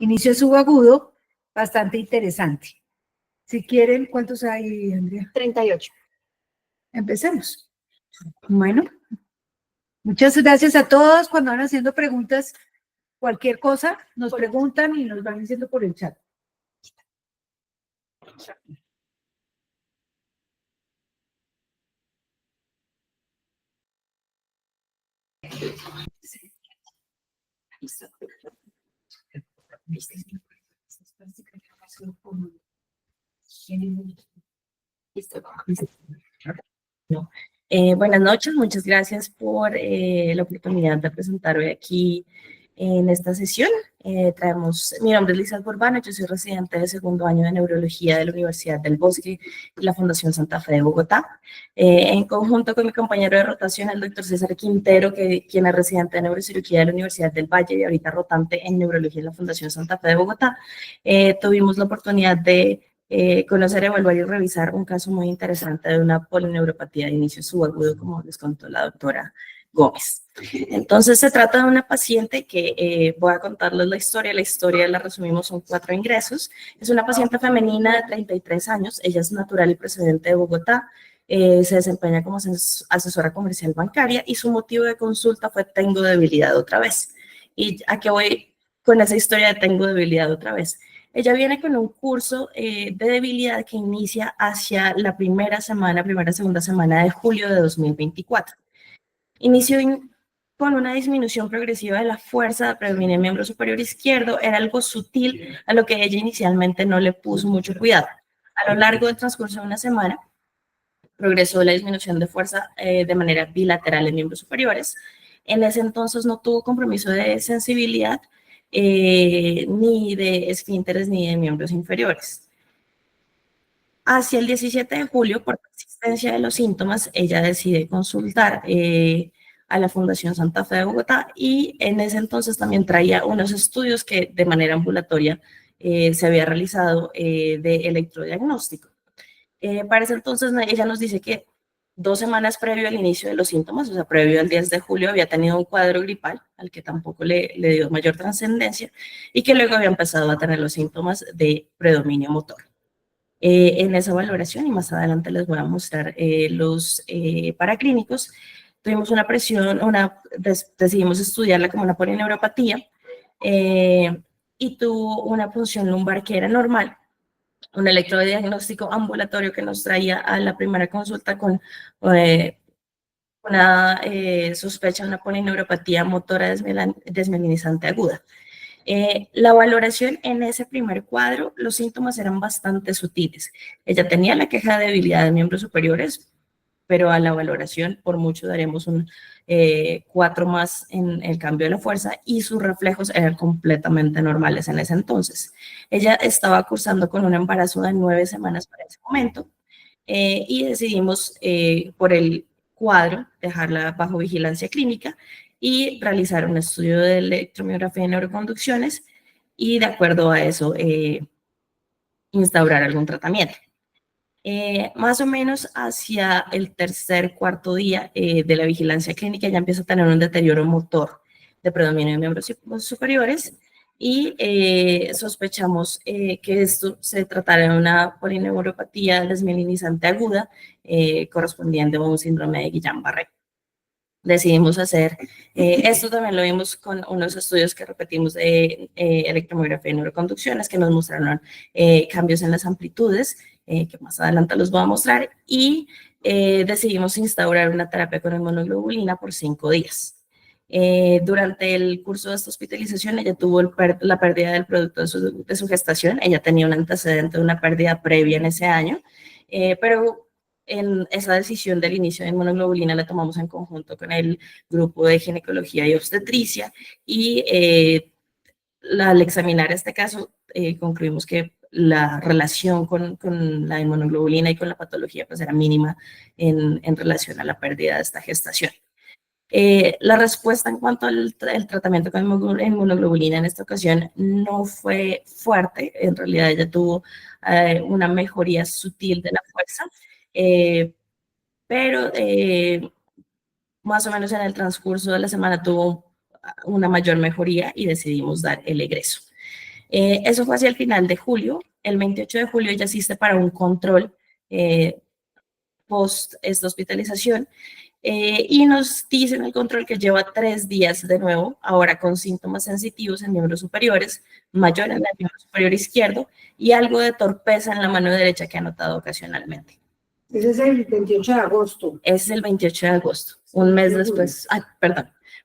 inicio subagudo, bastante interesante. Si quieren, ¿cuántos hay, Andrea? 38. Empecemos. Bueno, muchas gracias a todos. Cuando van haciendo preguntas, cualquier cosa, nos preguntan y nos van diciendo por el chat. No. Buenas noches, muchas gracias por la oportunidad de presentar hoy aquí en esta sesión. Mi nombre es Lizeth Urbano, yo soy residente de segundo año de Neurología de la Universidad del Bosque y la Fundación Santa Fe de Bogotá. En conjunto con mi compañero de rotación, el doctor César Quintero, quien es residente de Neurocirugía de la Universidad del Valle y ahorita rotante en Neurología en la Fundación Santa Fe de Bogotá, tuvimos la oportunidad de conocer, evaluar y revisar un caso muy interesante de una polineuropatía de inicio subagudo, como les contó la doctora Gómez. Entonces, se trata de una paciente que voy a contarles la historia la resumimos, son 4 ingresos. Es una paciente femenina de 33 años, ella es natural y procedente de Bogotá, se desempeña como asesora comercial bancaria y su motivo de consulta fue tengo debilidad otra vez. ¿Y a qué voy con esa historia de tengo debilidad otra vez? Ella viene con un curso de debilidad que inicia hacia la segunda semana de julio de 2024. Inició con una disminución progresiva de la fuerza de predominio en miembro superior izquierdo, era algo sutil a lo que ella inicialmente no le puso mucho cuidado. A lo largo del transcurso de una semana, progresó la disminución de fuerza de manera bilateral en miembros superiores. En ese entonces no tuvo compromiso de sensibilidad, ni de esfínteres ni de miembros inferiores. Hacia el 17 de julio, por persistencia de los síntomas, ella decide consultar a la Fundación Santa Fe de Bogotá y en ese entonces también traía unos estudios que de manera ambulatoria se había realizado de electrodiagnóstico. Para ese entonces ella nos dice que 2 semanas previo al inicio de los síntomas, o sea, previo al 10 de julio, había tenido un cuadro gripal al que tampoco le dio mayor trascendencia y que luego había empezado a tener los síntomas de predominio motor. En esa valoración, y más adelante les voy a mostrar los paraclínicos, tuvimos una presión, decidimos estudiarla como una polineuropatía y tuvo una punción lumbar que era normal, un electrodiagnóstico ambulatorio que nos traía a la primera consulta con una sospecha de una polineuropatía motora desmielinizante aguda. La valoración en ese primer cuadro, los síntomas eran bastante sutiles. Ella tenía la queja de debilidad de miembros superiores, pero a la valoración por mucho daremos un 4 más en el cambio de la fuerza y sus reflejos eran completamente normales en ese entonces. Ella estaba cursando con un embarazo de 9 semanas para ese momento y decidimos por el cuadro dejarla bajo vigilancia clínica y realizar un estudio de electromiografía de neuroconducciones y de acuerdo a eso instaurar algún tratamiento. Más o menos hacia el cuarto día de la vigilancia clínica ya empieza a tener un deterioro motor de predominio de miembros superiores y sospechamos que esto se tratará de una polineuropatía desmielinizante aguda correspondiente a un síndrome de Guillain-Barré. Decidimos hacer, esto también lo vimos con unos estudios que repetimos de electromiografía de neuroconducciones que nos mostraron cambios en las amplitudes, que más adelante los voy a mostrar, y decidimos instaurar una terapia con inmunoglobulina por 5 días. Durante el curso de esta hospitalización, ella tuvo la pérdida del producto de su gestación, ella tenía un antecedente de una pérdida previa en ese año, pero en esa decisión del inicio de inmunoglobulina la tomamos en conjunto con el grupo de ginecología y obstetricia y al examinar este caso concluimos que la relación con la inmunoglobulina y con la patología pues era mínima en relación a la pérdida de esta gestación. La respuesta en cuanto al tratamiento con inmunoglobulina en esta ocasión no fue fuerte, en realidad ella tuvo una mejoría sutil de la fuerza, pero más o menos en el transcurso de la semana tuvo una mayor mejoría y decidimos dar el egreso. Eso fue hacia el final de julio. El 28 de julio ella asiste para un control post esta hospitalización y nos dice en el control que lleva 3 días de nuevo, ahora con síntomas sensitivos en miembros superiores, mayor en el miembro superior izquierdo y algo de torpeza en la mano derecha que ha notado ocasionalmente. Ese es el 28 de agosto. Es el 28 de agosto, un mes después,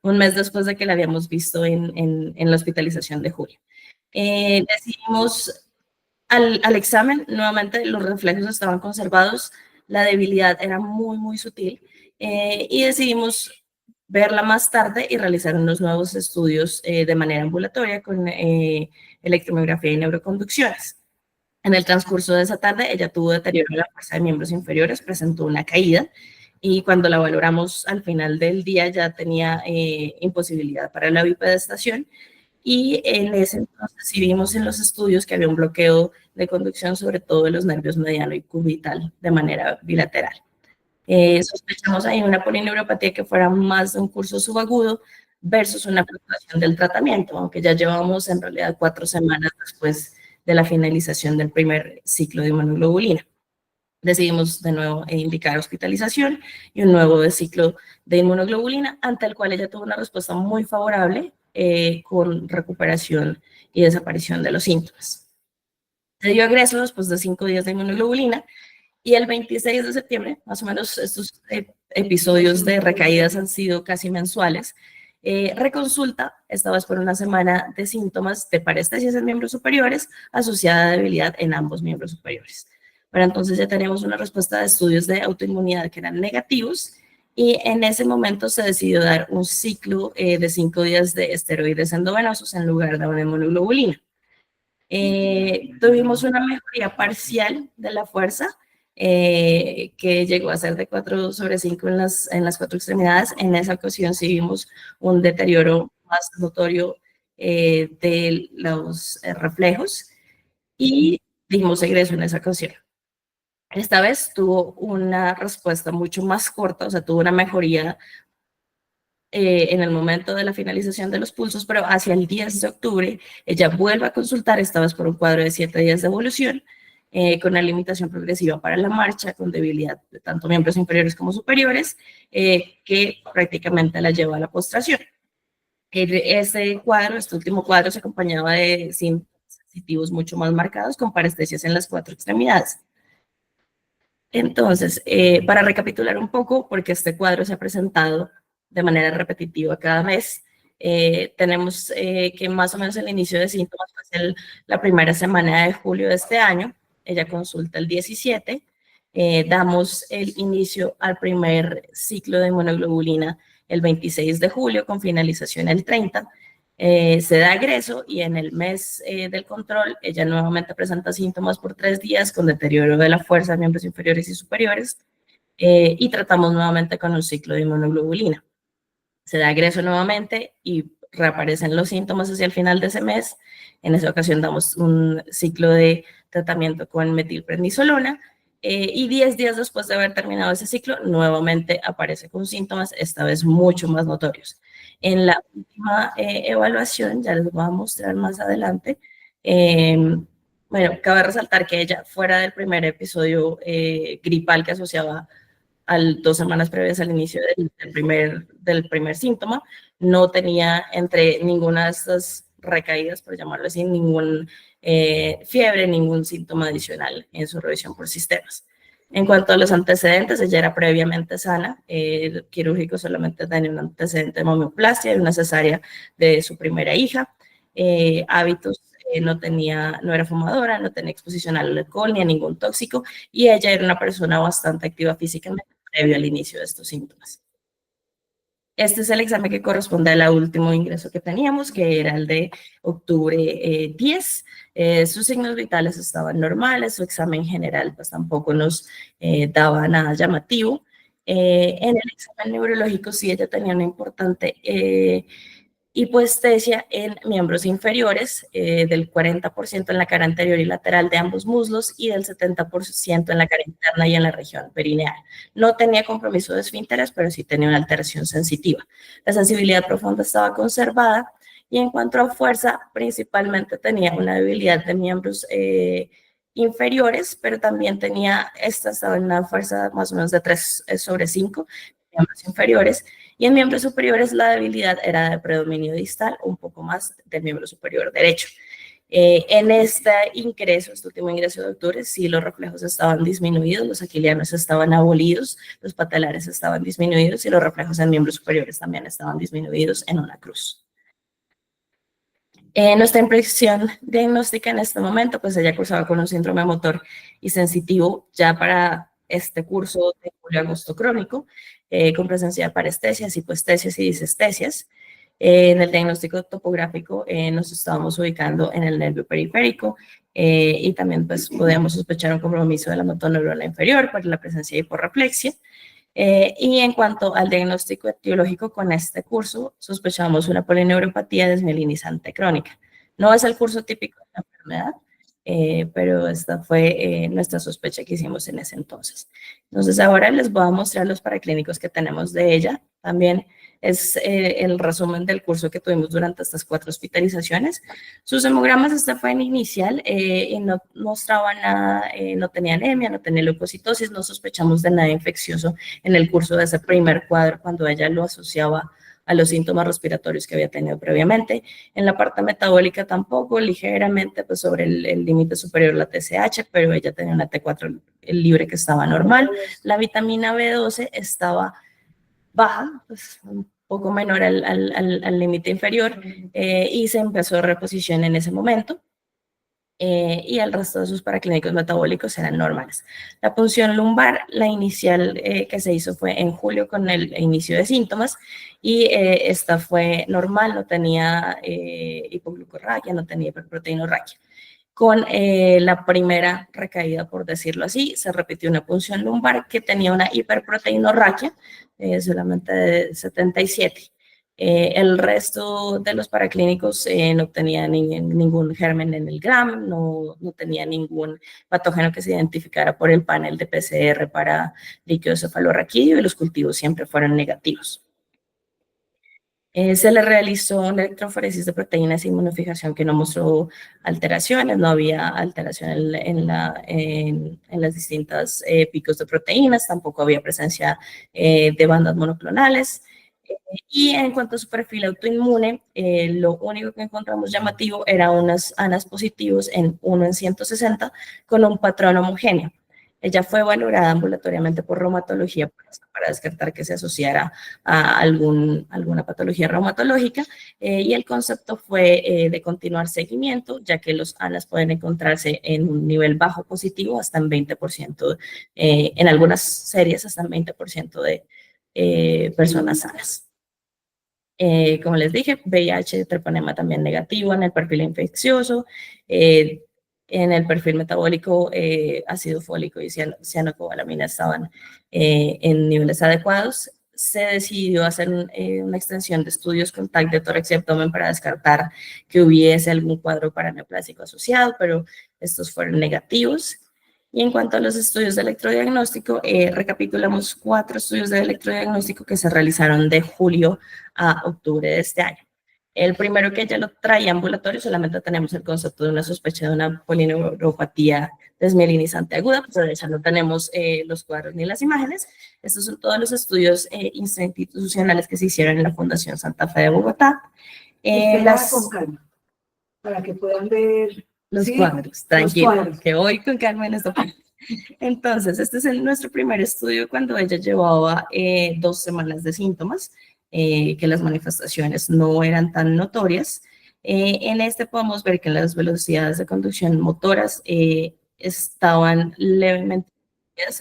un mes después de que la habíamos visto en la hospitalización de julio. Decidimos al examen, nuevamente los reflejos estaban conservados, la debilidad era muy, muy sutil y decidimos verla más tarde y realizar unos nuevos estudios de manera ambulatoria con electromiografía y neuroconducciones. En el transcurso de esa tarde, ella tuvo deterioro de la fuerza de miembros inferiores, presentó una caída y cuando la valoramos al final del día ya tenía imposibilidad para la bipedestación y en ese entonces sí vimos en los estudios que había un bloqueo de conducción sobre todo de los nervios mediano y cubital de manera bilateral. Sospechamos ahí una polineuropatía que fuera más de un curso subagudo versus una fluctuación del tratamiento, aunque ya llevamos en realidad 4 semanas después de la finalización del primer ciclo de inmunoglobulina. Decidimos de nuevo indicar hospitalización y un nuevo ciclo de inmunoglobulina, ante el cual ella tuvo una respuesta muy favorable con recuperación y desaparición de los síntomas. Se dio egreso después de 5 días de inmunoglobulina y el 26 de septiembre, más o menos estos episodios de recaídas han sido casi mensuales, reconsulta, esta vez por una semana de síntomas de parestesias en miembros superiores asociada a debilidad en ambos miembros superiores. Pero entonces ya teníamos una respuesta de estudios de autoinmunidad que eran negativos y en ese momento se decidió dar un ciclo de 5 días de esteroides endovenosos en lugar de una inmunoglobulina. Tuvimos una mejoría parcial de la fuerza, que llegó a ser de 4/5 en las 4 extremidades. En esa ocasión sí vimos un deterioro más notorio de los reflejos y dimos egreso en esa ocasión. Esta vez tuvo una respuesta mucho más corta, o sea, tuvo una mejoría en el momento de la finalización de los pulsos, pero hacia el 10 de octubre ella vuelve a consultar, esta vez por un cuadro de 7 días de evolución, con una limitación progresiva para la marcha, con debilidad de tanto miembros inferiores como superiores, que prácticamente la lleva a la postración. Este último cuadro se acompañaba de síntomas sensitivos mucho más marcados, con parestesias en las 4 extremidades. Entonces, para recapitular un poco, porque este cuadro se ha presentado de manera repetitiva cada mes, tenemos que más o menos el inicio de síntomas fue la primera semana de julio de este año. Ella consulta el 17, damos el inicio al primer ciclo de inmunoglobulina el 26 de julio con finalización el 30. Se da egreso y en el mes del control ella nuevamente presenta síntomas por 3 días con deterioro de la fuerza de miembros inferiores y superiores y tratamos nuevamente con un ciclo de inmunoglobulina. Se da egreso nuevamente y reaparecen los síntomas hacia el final de ese mes. En esa ocasión damos un ciclo de tratamiento con metilprednisolona y 10 días después de haber terminado ese ciclo, nuevamente aparece con síntomas, esta vez mucho más notorios. En la última evaluación, ya les voy a mostrar más adelante, bueno, cabe resaltar que ella, fuera del primer episodio gripal que asociaba al 2 semanas previas al inicio del primer síntoma, no tenía entre ninguna de estas recaídas, por llamarlo así, ningún fiebre, ningún síntoma adicional en su revisión por sistemas. En cuanto a los antecedentes, ella era previamente sana, el quirúrgico solamente tenía un antecedente de mamioplastia y una cesárea de su primera hija, hábitos no era fumadora, no tenía exposición al alcohol ni a ningún tóxico y ella era una persona bastante activa físicamente previo al inicio de estos síntomas. Este es el examen que corresponde al último ingreso que teníamos, que era el de octubre 10. Sus signos vitales estaban normales, su examen general pues tampoco nos daba nada llamativo. En el examen neurológico sí ella tenía una importante hipoestesia en miembros inferiores, del 40% en la cara anterior y lateral de ambos muslos y del 70% en la cara interna y en la región perineal. No tenía compromiso de esfínteres, pero sí tenía una alteración sensitiva. La sensibilidad profunda estaba conservada Y en cuanto a fuerza, principalmente tenía una debilidad de miembros inferiores, pero también estaba en una fuerza más o menos de 3/5 miembros inferiores, y en miembros superiores la debilidad era de predominio distal, un poco más del miembro superior derecho. En este último ingreso de octubre, sí los reflejos estaban disminuidos, los aquilianos estaban abolidos, los patelares estaban disminuidos y los reflejos en miembros superiores también estaban disminuidos en una cruz. Nuestra impresión diagnóstica en este momento, pues ella cursaba con un síndrome motor y sensitivo ya para este curso de julio-agosto crónico, con presencia de parestesias, hipoestesias y disestesias. En el diagnóstico topográfico nos estábamos ubicando en el nervio periférico y también pues podíamos sospechar un compromiso de la motoneuronal inferior por la presencia de hiporreflexia. Y en cuanto al diagnóstico etiológico con este curso, sospechamos una polineuropatía desmielinizante crónica. No es el curso típico de la enfermedad, pero esta fue nuestra sospecha que hicimos en ese entonces. Entonces ahora les voy a mostrar los paraclínicos que tenemos de ella. También es el resumen del curso que tuvimos durante estas 4 hospitalizaciones. Sus hemogramas, este fue en inicial y no mostraba nada, no tenía anemia, no tenía leucocitosis, no sospechamos de nada infeccioso en el curso de ese primer cuadro cuando ella lo asociaba a los síntomas respiratorios que había tenido previamente. En la parte metabólica tampoco, ligeramente pues sobre el límite superior la TSH, pero ella tenía una T4 libre que estaba normal. La vitamina B12 estaba baja, pues un poco menor al límite inferior, y se empezó reposición en ese momento. Y el resto de sus paraclínicos metabólicos eran normales. La punción lumbar, la inicial que se hizo fue en julio con el inicio de síntomas y esta fue normal, no tenía hipoglucorraquia, no tenía hiperproteinorraquia. Con la primera recaída, por decirlo así, se repitió una punción lumbar que tenía una hiperproteinorraquia, solamente de 77. El resto de los paraclínicos no tenía ningún germen en el gram, no tenía ningún patógeno que se identificara por el panel de PCR para líquido cefalorraquídeo y los cultivos siempre fueron negativos. Se le realizó una electroforesis de proteínas y inmunofijación que no mostró alteraciones, no había alteración en las distintas picos de proteínas, tampoco había presencia de bandas monoclonales. Y en cuanto a su perfil autoinmune, lo único que encontramos llamativo era unas ANAs positivos en 1 en 160 con un patrón homogéneo. Ella fue valorada ambulatoriamente por reumatología para descartar que se asociara a alguna patología reumatológica y el concepto fue de continuar seguimiento, ya que los ANAs pueden encontrarse en un nivel bajo positivo hasta en 20%, en algunas series hasta en 20% de personas sanas. Como les dije, VIH, treponema también negativo en el perfil infeccioso, en el perfil metabólico, ácido fólico y cianocobalamina estaban en niveles adecuados. Se decidió hacer una extensión de estudios con TAC de tórax y abdomen para descartar que hubiese algún cuadro paraneoplásico asociado, pero estos fueron negativos. Y en cuanto a los estudios de electrodiagnóstico, recapitulamos 4 estudios de electrodiagnóstico que se realizaron de julio a octubre de este año. El primero que ya lo traía ambulatorio, solamente tenemos el concepto de una sospecha de una polineuropatía desmielinizante aguda, pues ya no tenemos los cuadros ni las imágenes. Estos son todos los estudios institucionales que se hicieron en la Fundación Santa Fe de Bogotá. Con calma, para que puedan ver los cuadros, tranquilo, que voy con calma en esta parte. Entonces, este es nuestro primer estudio cuando ella llevaba 2 semanas de síntomas, que las manifestaciones no eran tan notorias. En este podemos ver que las velocidades de conducción motoras estaban levemente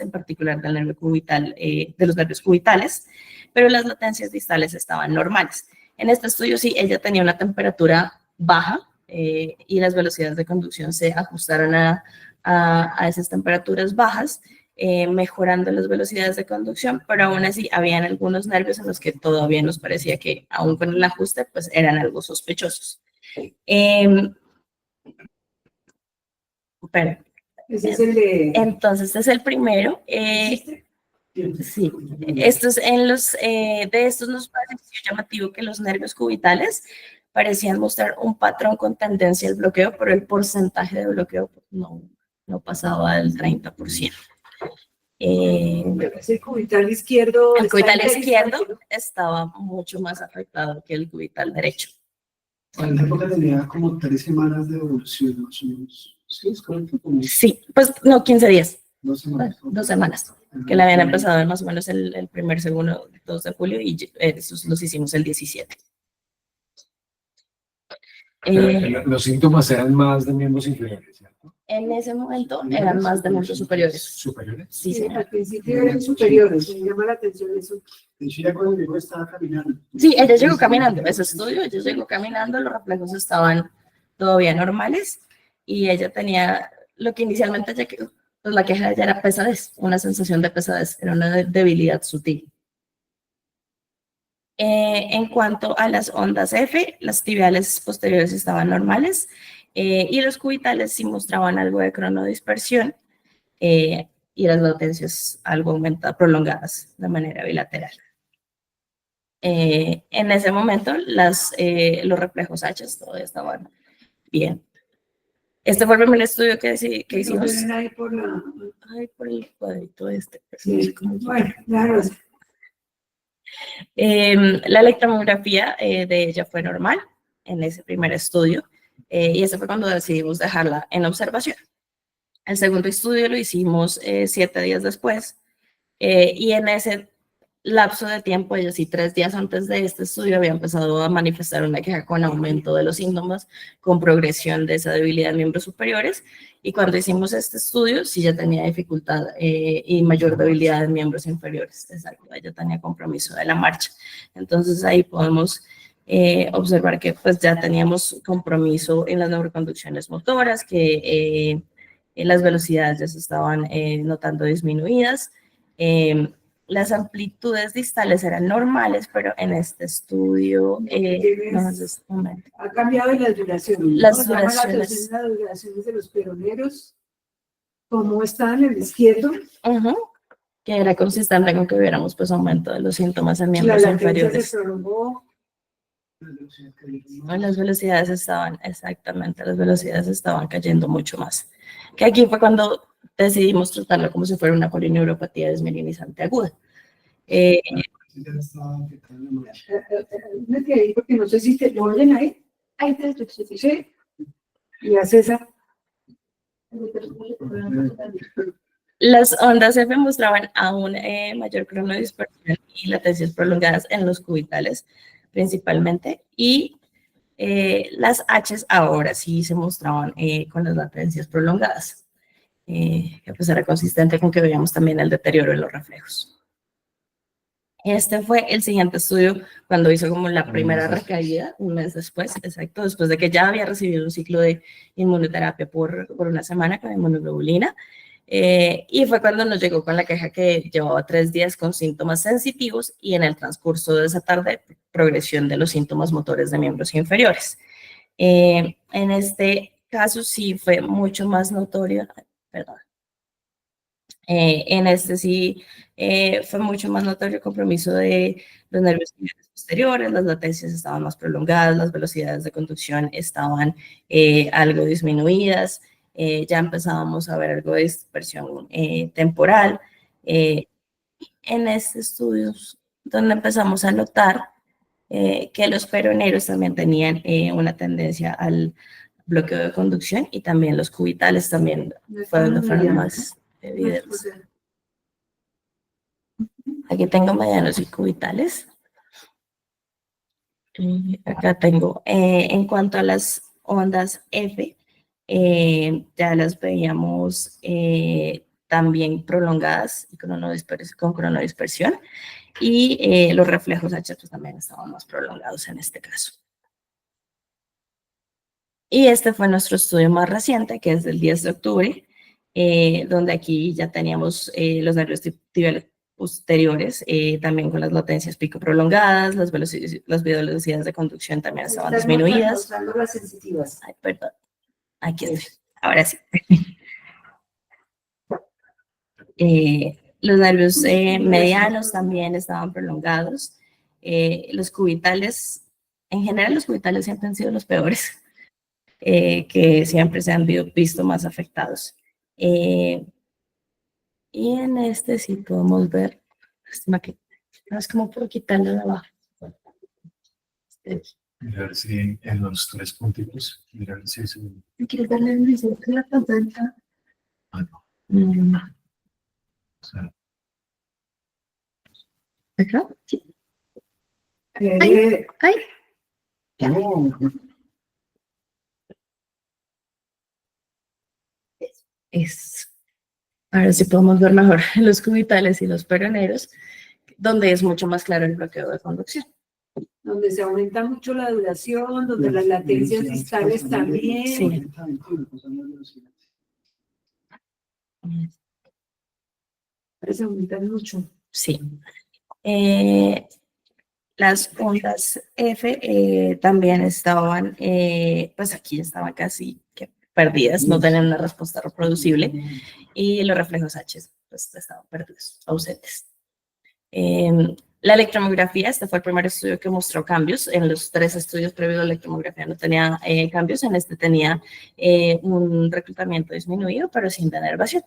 en particular del nervio cubital, de los nervios cubitales, pero las latencias distales estaban normales. En este estudio sí, ella tenía una temperatura baja, y las velocidades de conducción se ajustaron a esas temperaturas bajas, mejorando las velocidades de conducción, pero aún así habían algunos nervios en los que todavía nos parecía que, aún con el ajuste, pues eran algo sospechosos. Pero, ese es el de... Entonces, este es el primero. Sí, estos de estos nos pareció llamativo que los nervios cubitales parecían mostrar un patrón con tendencia al bloqueo, pero el porcentaje de bloqueo no pasaba del 30%. El cubital izquierdo. El cubital izquierdo estaba mucho más afectado que el cubital derecho. En esa época tenía como 3 semanas de evolución, más o menos. ¿Sí es correcto? Sí, pues no, 15 días. 2 semanas. 2 semanas, que la habían empezado más o menos el primer, segundo, 2 de julio y esos los hicimos el 17. Los síntomas eran más de miembros inferiores, ¿cierto? En ese momento eran más de miembros superiores. ¿Superiores? Sí, Sí, señor. al principio eran superiores, me llama la atención eso. De hecho, ya cuando llegó estaba caminando. Sí, ella llegó caminando, ese estudio, ella llegó caminando, los reflejos estaban todavía normales y ella tenía lo que inicialmente pues la queja de ella era pesadez, una sensación de pesadez, era una debilidad sutil. En cuanto a las ondas F, las tibiales posteriores estaban normales y los cubitales sí mostraban algo de cronodispersión y las latencias algo prolongadas de manera bilateral. En ese momento los reflejos H todavía estaban bien. Este fue el primer estudio que hicimos. Ahí por el cuadrito este. Sí. Bueno, claro. La electromiografía de ella fue normal en ese primer estudio y ese fue cuando decidimos dejarla en observación. El segundo estudio lo hicimos 7 días después y en ese lapso de tiempo, ella sí 3 días antes de este estudio había empezado a manifestar una queja con aumento de los síntomas, con progresión de esa debilidad en miembros superiores y cuando hicimos este estudio sí ya tenía dificultad y mayor debilidad en miembros inferiores. Exacto, ella tenía compromiso de la marcha. Entonces ahí podemos observar que pues ya teníamos compromiso en las neuroconducciones motoras, que las velocidades ya se estaban notando disminuidas. Las amplitudes distales eran normales, pero en este estudio ha cambiado las duraciones. Las duraciones de los peroneros, como están en el izquierdo. Que era consistente con que hubiéramos pues aumento de los síntomas en miembros inferiores. Se prolongó. Las velocidades estaban cayendo mucho más. Que aquí fue cuando decidimos tratarlo como si fuera una polineuropatía desmielinizante aguda. Porque no sé si te lo oyen ahí. Ahí te sí. Y hace esa. Las ondas F mostraban aún mayor cronodispersión y latencias prolongadas en los cubitales principalmente y las H's ahora sí se mostraban con las latencias prolongadas, que pues era consistente con que veíamos también el deterioro en los reflejos. Este fue el siguiente estudio cuando hizo como la primera recaída, un mes después, exacto, después de que ya había recibido un ciclo de inmunoterapia por una semana con inmunoglobulina. Y fue cuando nos llegó con la queja que llevaba 3 días con síntomas sensitivos y en el transcurso de esa tarde progresión de los síntomas motores de miembros inferiores. En este caso sí fue mucho más notorio, perdón. En este sí fue mucho más notorio el compromiso de los nervios posteriores, las latencias estaban más prolongadas, las velocidades de conducción estaban algo disminuidas, ya empezábamos a ver algo de dispersión temporal. En este estudio donde empezamos a notar que los peroneros también tenían una tendencia al bloqueo de conducción y también los cubitales también fueron más evidentes. Aquí tengo medianos y cubitales. Acá tengo, en cuanto a las ondas F, ya las veíamos también prolongadas y con cronodispersión y los reflejos H también estaban más prolongados en este caso. Y este fue nuestro estudio más reciente, que es del 10 de octubre, donde aquí ya teníamos los nervios tibiales posteriores, también con las latencias pico prolongadas, las velocidades de conducción también estaban disminuidas. Las sensitivas. Ay, perdón. Aquí estoy. Ahora sí. Los nervios medianos también estaban prolongados. Los cubitales en general los cubitales siempre han sido los peores, que siempre se han visto más afectados. Y en este sí podemos ver, lástima que no es como por quitarle de abajo. Mirar si en los 3 puntitos, mirar si es un... ¿Quieres darle un reset a la pantalla? Ah, no. Mm, O sea, ¿acá? Sí. Ay, No, Ahora sí podemos ver mejor los cubitales y los peroneros, donde es mucho más claro el bloqueo de conducción. donde se aumenta mucho la duración, donde las latencias distales también. Sí. Se aumentan mucho. Sí. Las ondas F también estaban, pues aquí estaban casi que perdidas, no tenían una respuesta reproducible, y los reflejos H pues, estaban perdidos, ausentes. La electromiografía, este fue el primer estudio que mostró cambios. En los 3 estudios previos la electromiografía no tenía cambios, en este tenía un reclutamiento disminuido, pero sin denervación.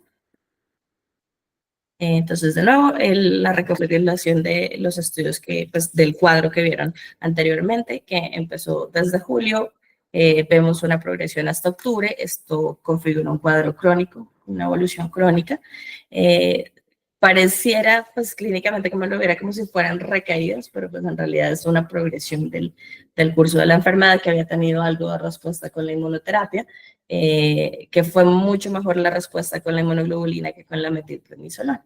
Entonces, de nuevo, la recopilación de los estudios pues, del cuadro que vieron anteriormente, que empezó desde julio, vemos una progresión hasta octubre. Esto configura un cuadro crónico, una evolución crónica. Pareciera, pues, clínicamente como lo viera como si fueran recaídas, pero pues en realidad es una progresión del curso de la enfermedad, que había tenido algo de respuesta con la inmunoterapia, que fue mucho mejor la respuesta con la inmunoglobulina que con la metilprednisolona.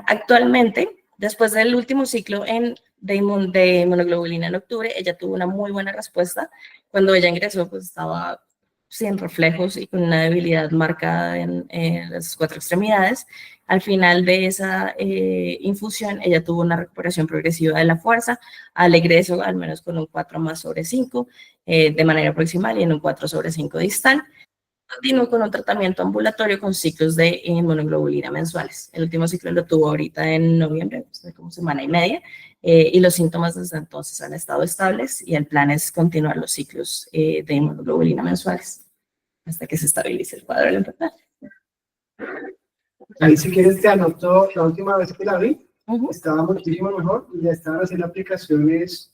Actualmente, después del último ciclo de inmunoglobulina en octubre, ella tuvo una muy buena respuesta. Cuando ella ingresó, pues estaba sin reflejos y con una debilidad marcada en las 4 extremidades. Al final de esa infusión, ella tuvo una recuperación progresiva de la fuerza, al egreso al menos con un 4+/5 de manera proximal y en un 4/5 distal. Continuó con un tratamiento ambulatorio con ciclos de inmunoglobulina mensuales. El último ciclo lo tuvo ahorita en noviembre, como semana y media, y los síntomas desde entonces han estado estables y el plan es continuar los ciclos de inmunoglobulina mensuales hasta que se estabilice el cuadro de la enfermedad. Ahí si quieres te anoto, la última vez que la vi, estaba muchísimo mejor y ya estaban haciendo aplicaciones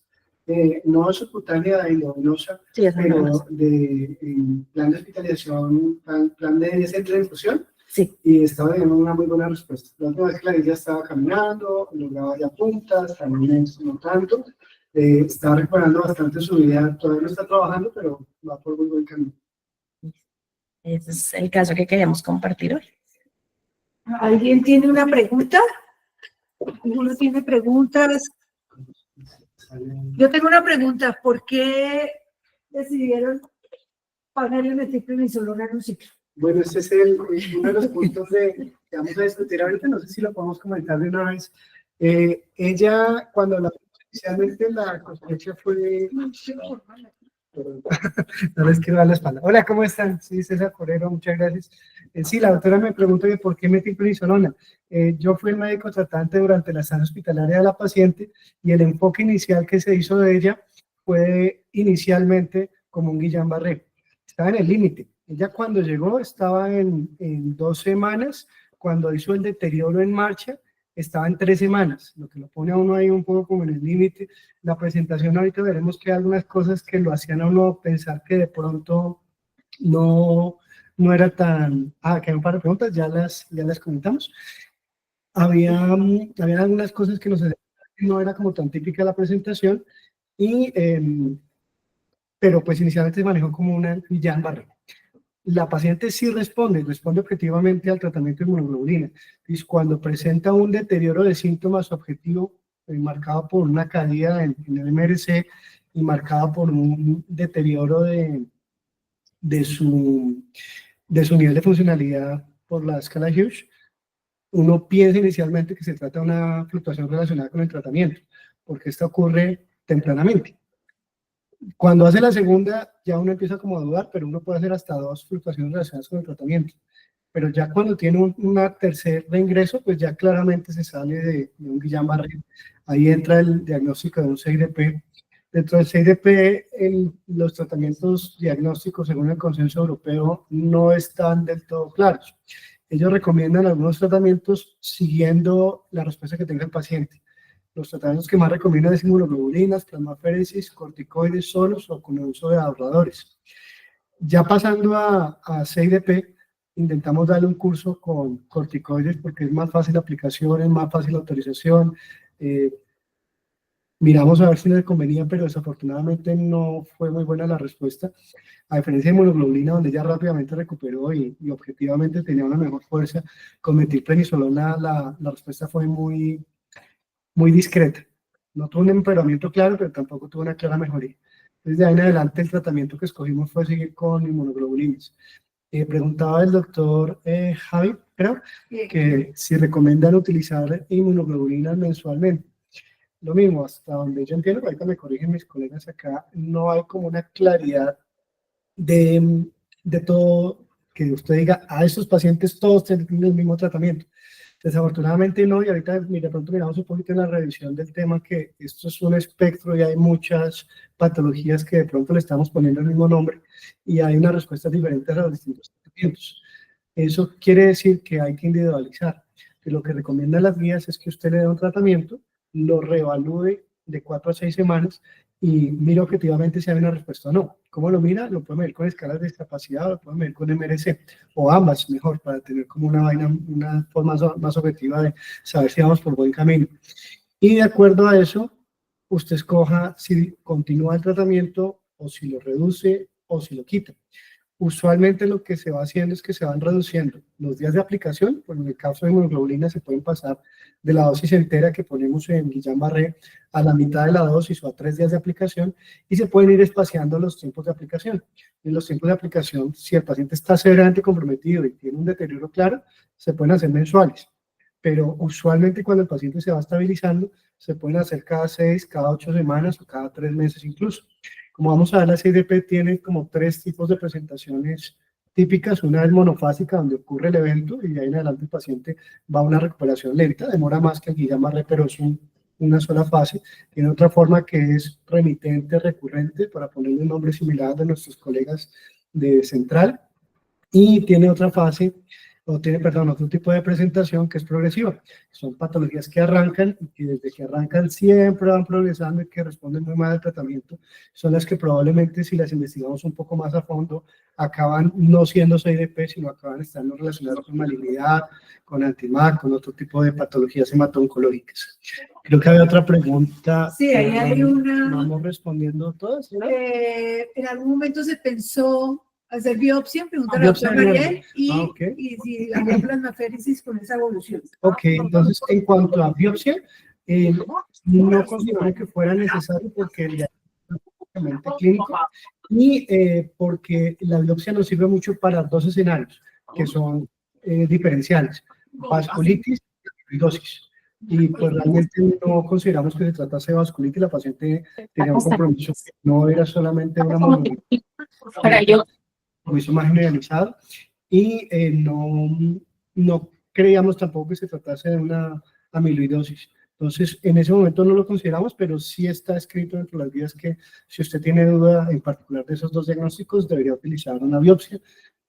no subcutánea de endovenosa, Sí, pero de plan de hospitalización, plan de centro de infusión, sí. Y estaba teniendo una muy buena respuesta. La última vez que la vi ya estaba caminando, lograba ya puntas, también no tanto, estaba recuperando bastante su vida, todavía no está trabajando, pero va por muy buen camino. Ese es el caso que queríamos compartir hoy. ¿Alguien tiene una pregunta? ¿Alguno tiene preguntas? Yo tengo una pregunta. ¿Por qué decidieron ponerle metilprednisolona en un ciclo? Bueno, este es uno de los puntos que vamos a discutir ahorita, no sé si lo podemos comentar de una vez. Ella, cuando inicialmente la cosecha fue... No les quiero dar la espalda. Hola, ¿cómo están? Sí, César Corero, muchas gracias. Sí, la doctora me pregunta que por qué metilprednisolona. Yo fui el médico tratante durante la estancia hospitalaria de la paciente y el enfoque inicial que se hizo de ella fue inicialmente como un Guillain-Barré. Estaba en el límite. Ella cuando llegó estaba en 2 semanas, cuando hizo el deterioro en marcha estaba en 3 semanas, lo que lo pone a uno ahí un poco como en el límite. La presentación ahorita veremos que hay algunas cosas que lo hacían a uno pensar que de pronto no era tan... que hay un par de preguntas, ya las comentamos. Habían algunas cosas que no era como tan típica la presentación, pero pues inicialmente se manejó como una Guillain-Barré. La paciente sí responde objetivamente al tratamiento de inmunoglobulina. Entonces, cuando presenta un deterioro de síntomas objetivo marcado por una caída en el MRC y marcado por un deterioro de su nivel de funcionalidad por la escala Hughes, uno piensa inicialmente que se trata de una fluctuación relacionada con el tratamiento, porque esto ocurre tempranamente. Cuando hace la segunda, ya uno empieza como a dudar, pero uno puede hacer hasta 2 fluctuaciones relacionadas con el tratamiento. Pero ya cuando tiene una tercer reingreso, pues ya claramente se sale de un Guillain-Barré. Ahí entra el diagnóstico de un CIDP Dentro del CIDP, los tratamientos diagnósticos, según el consenso europeo, no están del todo claros. Ellos recomiendan algunos tratamientos siguiendo la respuesta que tenga el paciente. Los tratamientos que más recomiendan es inmunoglobulinas, plasmaféresis, corticoides solos o con el uso de ahorradores. Ya pasando a CIDP, intentamos darle un curso con corticoides porque es más fácil la aplicación, es más fácil la autorización. Miramos a ver si les convenía, pero desafortunadamente no fue muy buena la respuesta. A diferencia de inmunoglobulina, donde ella rápidamente recuperó y objetivamente tenía una mejor fuerza, con metilprednisolona la respuesta fue muy discreta. No tuvo un empeoramiento claro, pero tampoco tuvo una clara mejoría. Desde ahí en adelante el tratamiento que escogimos fue seguir con inmunoglobulinas. Preguntaba el doctor Javi, creo, que si recomiendan utilizar inmunoglobulinas mensualmente. Lo mismo, hasta donde yo entiendo, ahorita me corrigen mis colegas acá, no hay como una claridad de todo, que usted diga, a estos pacientes todos tienen el mismo tratamiento. Desafortunadamente no, y ahorita de pronto miramos un poquito en la revisión del tema que esto es un espectro y hay muchas patologías que de pronto le estamos poniendo el mismo nombre y hay unas respuestas diferentes a los distintos tratamientos. Eso quiere decir que hay que individualizar. Que lo que recomiendan las guías es que usted le dé un tratamiento, lo reevalúe de 4 a 6 semanas y mire objetivamente si hay una respuesta o no. ¿Cómo lo mira? Lo puede medir con escalas de discapacidad o lo puede medir con MRC, o ambas mejor, para tener como una forma más objetiva de saber si vamos por buen camino. Y de acuerdo a eso, usted escoja si continúa el tratamiento o si lo reduce o si lo quita. Usualmente lo que se va haciendo es que se van reduciendo los días de aplicación, pues en el caso de inmunoglobulina se pueden pasar de la dosis entera que ponemos en Guillain-Barré a la mitad de la dosis o a 3 días de aplicación y se pueden ir espaciando los tiempos de aplicación. En los tiempos de aplicación, si el paciente está severamente comprometido y tiene un deterioro claro, se pueden hacer mensuales. Pero usualmente cuando el paciente se va estabilizando, se pueden hacer cada 6, cada 8 semanas o cada 3 meses incluso. Como vamos a ver, la CIDP tiene como 3 tipos de presentaciones típicas. Una es monofásica, donde ocurre el evento y de ahí en adelante el paciente va a una recuperación lenta, demora más que el Guillain-Barré, pero es una sola fase. Tiene otra forma que es remitente recurrente, para ponerle un nombre similar de nuestros colegas de Central. Y tiene otra fase, otro tipo de presentación que es progresiva. Son patologías que arrancan y que desde que arrancan siempre van progresando y que responden muy mal al tratamiento. Son las que probablemente, si las investigamos un poco más a fondo, acaban no siendo CIDP, sino acaban estando relacionadas con malignidad, con antimag, con otro tipo de patologías hemato-oncológicas. Creo que había otra pregunta. Sí, ahí hay una. Vamos respondiendo todas, ¿no? En algún momento se pensó hacer biopsia, pregunta la Biopsia doctora de Mariel, okay. y si había plasmaféresis con esa evolución. Ok, entonces en cuanto a biopsia, no considero que fuera necesario porque el diagnóstico es clínico y porque la biopsia nos sirve mucho para 2 escenarios que son diferenciales: vasculitis y amiloidosis. Y pues realmente no consideramos que se tratase de vasculitis, la paciente tenía un compromiso que no era solamente una monoglobulinas, compromiso más generalizado, y no creíamos tampoco que se tratase de una amiloidosis. Entonces, en ese momento no lo consideramos, pero sí está escrito dentro de las guías que si usted tiene duda en particular de esos 2 diagnósticos, debería utilizar una biopsia.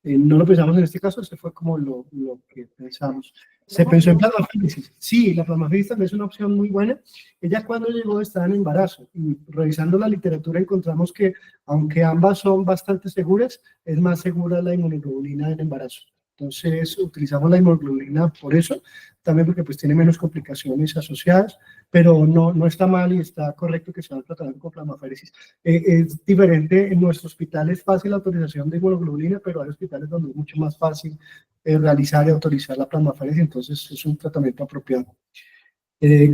No lo pensamos en este caso, ese fue como lo que pensamos. ¿Se pensó en plasmaféresis? Sí, la plasmaféresis también es una opción muy buena. Ella cuando llegó estaba en embarazo y revisando la literatura encontramos que aunque ambas son bastante seguras, es más segura la inmunoglobulina en embarazo. Entonces utilizamos la inmunoglobulina por eso, también porque pues tiene menos complicaciones asociadas, pero no está mal y está correcto que se haga tratamiento con plasmaféresis. Es diferente, en nuestro hospital es fácil la autorización de inmunoglobulina, pero hay hospitales donde es mucho más fácil realizar y autorizar la plasmaféresis, entonces es un tratamiento apropiado.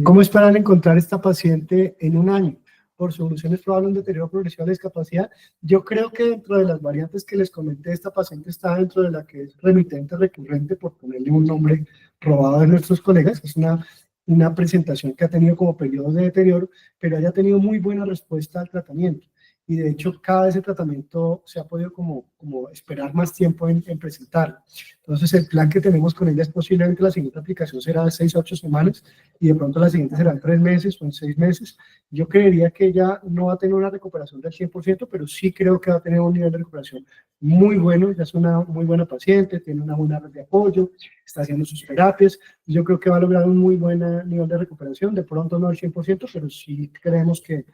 ¿Cómo esperan encontrar esta paciente en un año? Por soluciones probables un deterioro progresivo de la discapacidad. Yo creo que dentro de las variantes que les comenté, esta paciente está dentro de la que es remitente recurrente, por ponerle un nombre robado de nuestros colegas. Es una presentación que ha tenido como periodos de deterioro, pero haya tenido muy buena respuesta al tratamiento. y de hecho cada vez el tratamiento se ha podido como esperar más tiempo en presentarlo. Entonces el plan que tenemos con ella es posiblemente la siguiente aplicación será de 6 a 8 semanas y de pronto la siguiente será en 3 meses o en 6 meses. Yo creería que ella no va a tener una recuperación del 100%, pero sí creo que va a tener un nivel de recuperación muy bueno, ya es una muy buena paciente, tiene una buena red de apoyo, está haciendo sus terapias, yo creo que va a lograr un muy buen nivel de recuperación, de pronto no al 100%, pero sí creemos que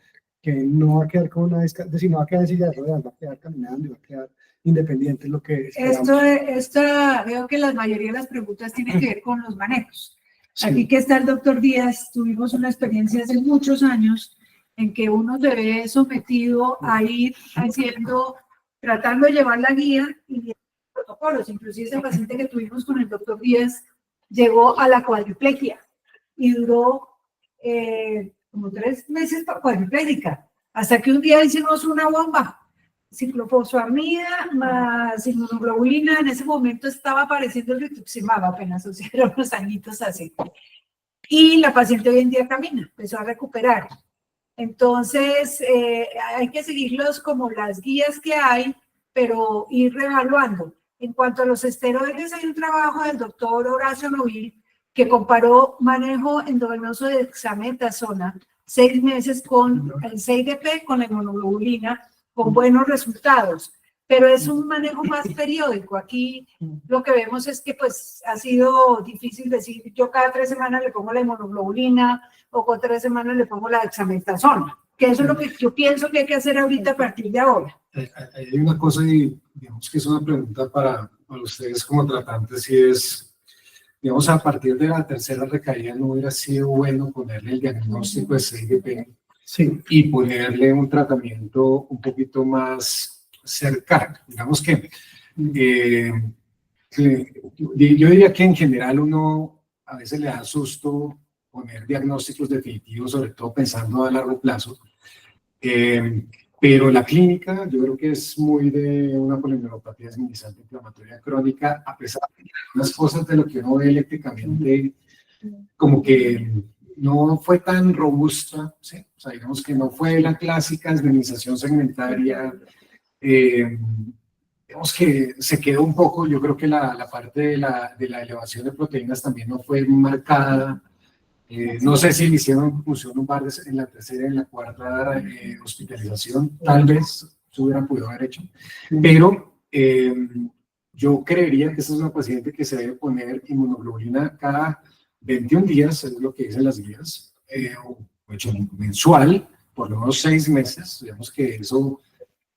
no va a quedar con una decir, no va a quedar en silla de ruedas, va a quedar caminando y va a quedar independiente, es lo que esperamos. Veo que la mayoría de las preguntas tienen que ver con los manejos. Sí. Aquí que está el doctor Díaz, tuvimos una experiencia hace muchos años en que uno se ve sometido a ir tratando de llevar la guía y protocolos. Inclusive ese paciente que tuvimos con el doctor Díaz llegó a la cuadriplegia y duró como 3 meses cuadriplégica, hasta que un día hicimos una bomba, ciclofosfamida más inmunoglobulina. En ese momento estaba apareciendo el rituximab apenas, o sea, eran unos añitos así. Y la paciente hoy en día camina, empezó a recuperar. Entonces, hay que seguirlos como las guías que hay, pero ir reevaluando. En cuanto a los esteroides, hay un trabajo del doctor Horacio Novil que comparó manejo endovenoso de dexametasona 6 meses con el 6-DP, con la inmunoglobulina, con buenos resultados. Pero es un manejo más periódico. Aquí lo que vemos es que pues ha sido difícil decir, yo cada 3 semanas le pongo la inmunoglobulina o cada 3 semanas le pongo la dexametasona, que eso es lo que yo pienso que hay que hacer ahorita a partir de ahora. Hay una cosa, y digamos que es una pregunta para ustedes como tratantes, y es, digamos, a partir de la tercera recaída no hubiera sido bueno ponerle el diagnóstico de CIDP Sí. y ponerle un tratamiento un poquito más cercano. Digamos que yo diría que en general uno a veces le da susto poner diagnósticos definitivos, sobre todo pensando a largo plazo. Pero la clínica, yo creo que es muy de una polineuropatía desminimizante inflamatoria crónica, a pesar de que algunas cosas de lo que uno ve eléctricamente, como que no fue tan robusta, ¿sí? O sea, digamos que no fue la clásica desminimización segmentaria. Digamos que se quedó un poco, yo creo que la parte de la elevación de proteínas también no fue marcada. No sé si le hicieron función un par en la tercera y en la cuarta hospitalización, tal vez se hubieran podido haber hecho, pero yo creería que esta es una paciente que se debe poner inmunoglobulina cada 21 días, es lo que dicen las guías, o hecho mensual, por lo menos 6 meses, digamos que eso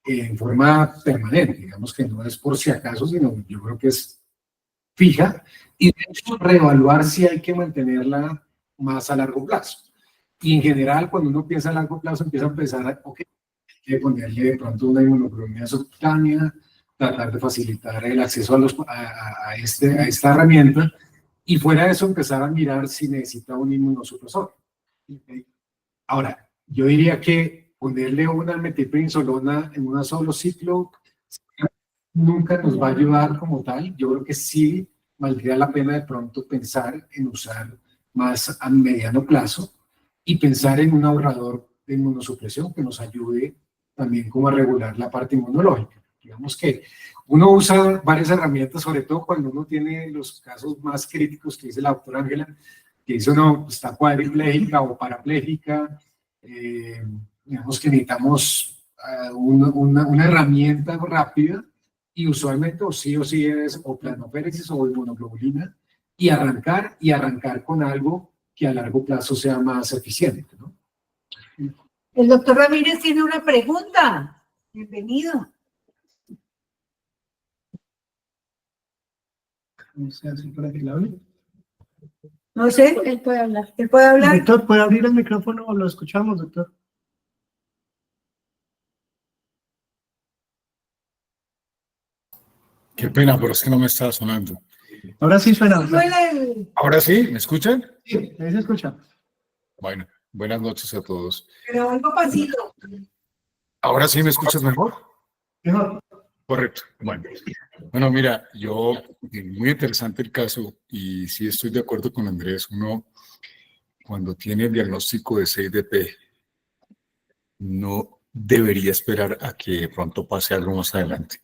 en forma permanente, digamos que no es por si acaso, sino yo creo que es fija, y de hecho reevaluar si hay que mantenerla más a largo plazo. Y en general, cuando uno piensa a largo plazo, empieza a pensar, ok, hay que ponerle de pronto una inmunoglobulina subcutánea, tratar de facilitar el acceso a esta herramienta, y fuera de eso empezar a mirar si necesita un inmunosupresor. Ahora, yo diría que ponerle una metilprednisolona en un solo ciclo nunca nos va a ayudar como tal. Yo creo que sí valdría la pena de pronto pensar en usar más a mediano plazo y pensar en un ahorrador de inmunosupresión que nos ayude también como a regular la parte inmunológica. Digamos que uno usa varias herramientas, sobre todo cuando uno tiene los casos más críticos que dice la doctora Ángela, que dice uno está cuadriplégica o parapléjica, digamos que necesitamos una herramienta rápida, y usualmente o sí es o plasmaféresis o inmunoglobulina, y arrancar con algo que a largo plazo sea más eficiente, ¿no? El doctor Ramírez tiene una pregunta. Bienvenido. No sé si para que le hable. No sé, Él puede hablar. él puede hablar. Doctor, ¿puede abrir el micrófono o lo escuchamos, doctor? Qué pena, pero es que no me está sonando. Ahora sí suena. doctor. ¿Ahora sí? ¿Me escuchan? Sí, ahí se escucha. Bueno, buenas noches a todos. Pero algo pasito. ¿Ahora sí me escuchas mejor? Mejor. Correcto. Bueno, mira, muy interesante el caso y sí estoy de acuerdo con Andrés. Uno, cuando tiene el diagnóstico de 6DP, no debería esperar a que pronto pase algo más adelante.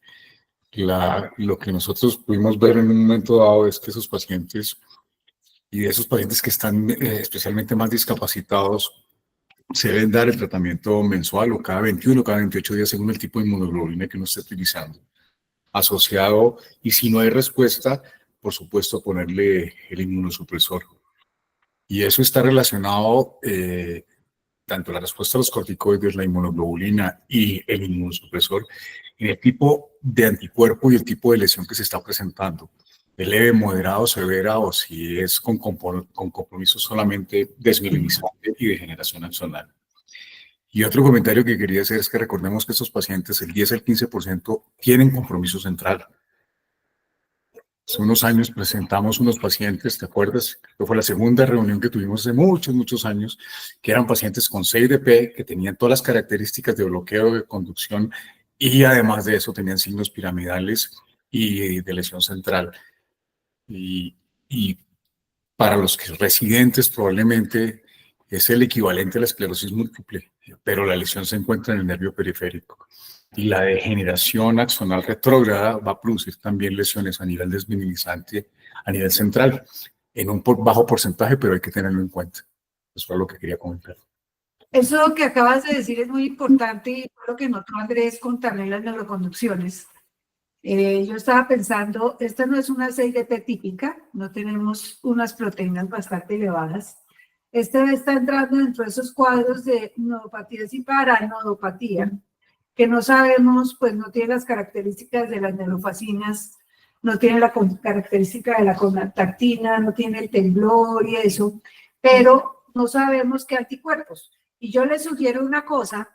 Lo que nosotros pudimos ver en un momento dado es que esos pacientes y de esos pacientes que están especialmente más discapacitados, se deben dar el tratamiento mensual o cada 21 o cada 28 días según el tipo de inmunoglobulina que uno esté utilizando. Asociado, y si no hay respuesta, por supuesto, ponerle el inmunosupresor. Y eso está relacionado, tanto la respuesta a los corticoides, la inmunoglobulina y el inmunosupresor, en el tipo de anticuerpo y el tipo de lesión que se está presentando. De leve, moderado, severa, o si es con compromiso solamente desmielinizante y degeneración axonal. Y otro comentario que quería hacer es que recordemos que estos pacientes, el 10 al 15%, tienen compromiso central. Hace unos años presentamos unos pacientes, ¿te acuerdas? Que fue la segunda reunión que tuvimos hace muchos años, que eran pacientes con CIDP, que tenían todas las características de bloqueo de conducción y además de eso tenían signos piramidales y de lesión central. Y para los que residentes probablemente es el equivalente a la esclerosis múltiple, pero la lesión se encuentra en el nervio periférico. Y la degeneración axonal retrógrada va a producir también lesiones a nivel desminimizante, a nivel central, en un bajo porcentaje, pero hay que tenerlo en cuenta. Eso es lo que quería comentar. Eso que acabas de decir es muy importante y fue lo que notó Andrés con también las neuroconducciones. Yo estaba pensando, esta no es una CIDP típica, no tenemos unas proteínas bastante elevadas. Esta está entrando dentro de esos cuadros de nodopatías y paranodopatía, que no sabemos, pues no tiene las características de las neurofasinas, no tiene la característica de la conactina, no tiene el temblor y eso, pero no sabemos qué anticuerpos. Y yo les sugiero una cosa,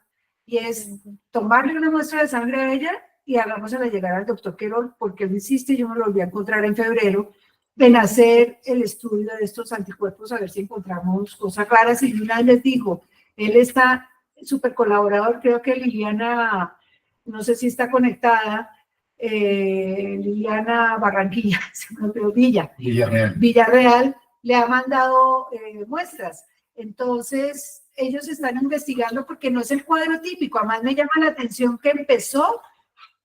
y es tomarle una muestra de sangre a ella y hagámosela llegar al doctor Querol, porque él insiste, yo me lo volví a encontrar en febrero, en hacer el estudio de estos anticuerpos, a ver si encontramos cosas claras. Y una vez les digo, él está súper colaborador, creo que Liliana, no sé si está conectada, Liliana Barranquilla, Villarreal, le ha mandado muestras. Entonces, ellos están investigando porque no es el cuadro típico. Además, me llama la atención que empezó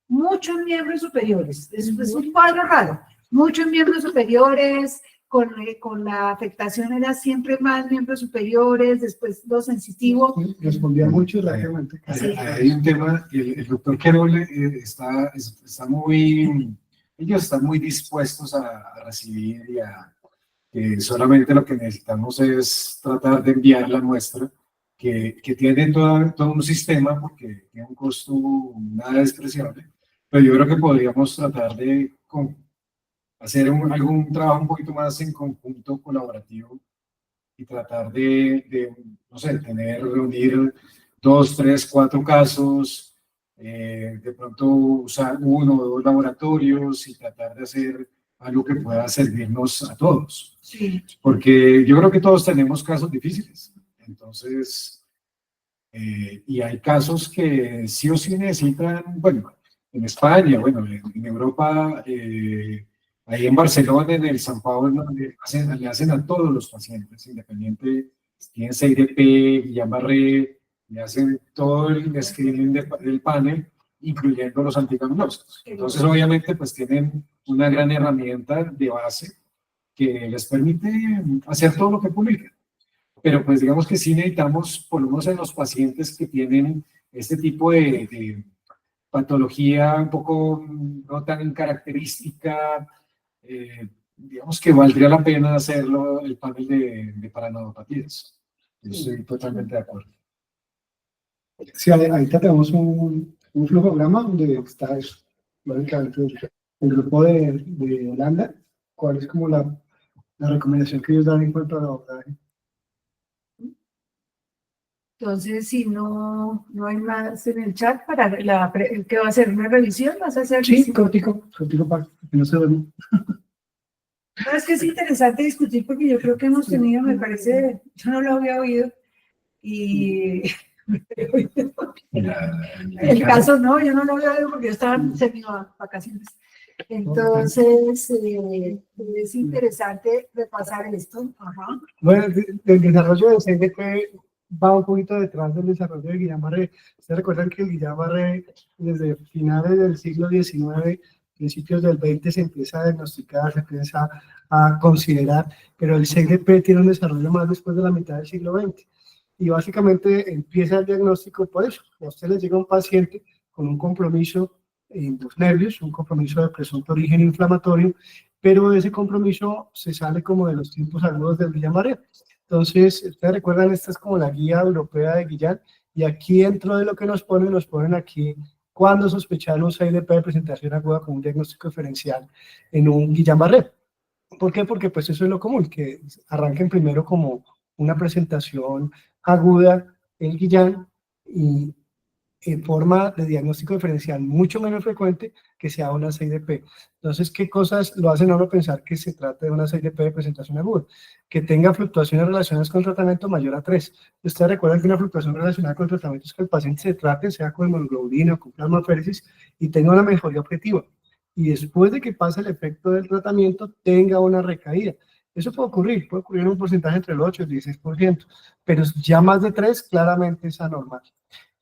muchos miembros superiores. Es un cuadro raro. Muchos miembros superiores, con la afectación era siempre más miembros superiores, después lo sensitivo. Respondía mucho rápidamente. Hay un tema, el doctor Querol está muy, ellos están muy dispuestos a recibir y a, solamente lo que necesitamos es tratar de enviar la muestra, que tiene todo un sistema, porque tiene un costo nada despreciable, pero yo creo que podríamos tratar de hacer algún trabajo un poquito más en conjunto colaborativo y tratar no sé, reunir 2, 3, 4 casos, de pronto usar 1 o 2 laboratorios y tratar de hacer algo que pueda servirnos a todos. Sí. Porque yo creo que todos tenemos casos difíciles. Entonces, y hay casos que sí o sí necesitan, bueno, en España, bueno, en Europa, ahí en Barcelona, en el San Pablo, le hacen a todos los pacientes, independiente, si tienen CIDP, Guillain-Barré, le hacen todo el screening del panel, incluyendo los anticandidosos. Entonces, obviamente, pues tienen una gran herramienta de base que les permite hacer todo lo que publican. Pero pues digamos que sí necesitamos, por lo menos en los pacientes que tienen este tipo de patología un poco no tan característica, digamos que valdría la pena hacerlo el panel de paranodopatías. Yo estoy totalmente de acuerdo. Sí, ahorita tenemos un flujograma donde está básicamente el grupo de Holanda, cuál es como la recomendación que ellos dan en cuanto a la abordaje. Entonces, si no hay más en el chat para el que va a hacer una revisión, vas a hacer. Sí, cortico para que no se duerma. No, es que es interesante discutir porque yo creo que hemos tenido, me parece, yo no lo había oído y el caso no, yo no lo había oído porque yo estaba en semi-vacaciones. Entonces, es interesante repasar esto. Ajá. Bueno, el desarrollo del CDP va un poquito detrás del desarrollo de Guillain-Barré. Ustedes recuerdan que el Guillain-Barré desde finales del siglo XIX, principios del XX se empieza a diagnosticar, se empieza a considerar, pero el CIDP tiene un desarrollo más después de la mitad del siglo XX. Y básicamente empieza el diagnóstico por eso. A usted le llega un paciente con un compromiso en los nervios, un compromiso de presunto origen inflamatorio, pero ese compromiso se sale como de los tiempos agudos del Guillain-Barré. Entonces, ustedes recuerdan, esta es como la guía europea de Guillain, y aquí dentro de lo que nos ponen aquí cuando sospechar un CIDP de presentación aguda con un diagnóstico diferencial en un Guillain-Barré. ¿Por qué? Porque pues eso es lo común, que arranquen primero como una presentación aguda el Guillain y en forma de diagnóstico diferencial mucho menos frecuente que sea una CIDP. Entonces, ¿qué cosas lo hacen a uno pensar que se trata de una CIDP de presentación aguda? Que tenga fluctuaciones relacionadas con tratamiento mayor a 3. Ustedes recuerdan que una fluctuación relacionada con tratamiento es que el paciente se trate, sea con hemoglobina o con plasmaféresis, y tenga una mejoría objetiva. Y después de que pase el efecto del tratamiento, tenga una recaída. Eso puede ocurrir en un porcentaje entre el 8 y el 16%, pero ya más de 3 claramente es anormal.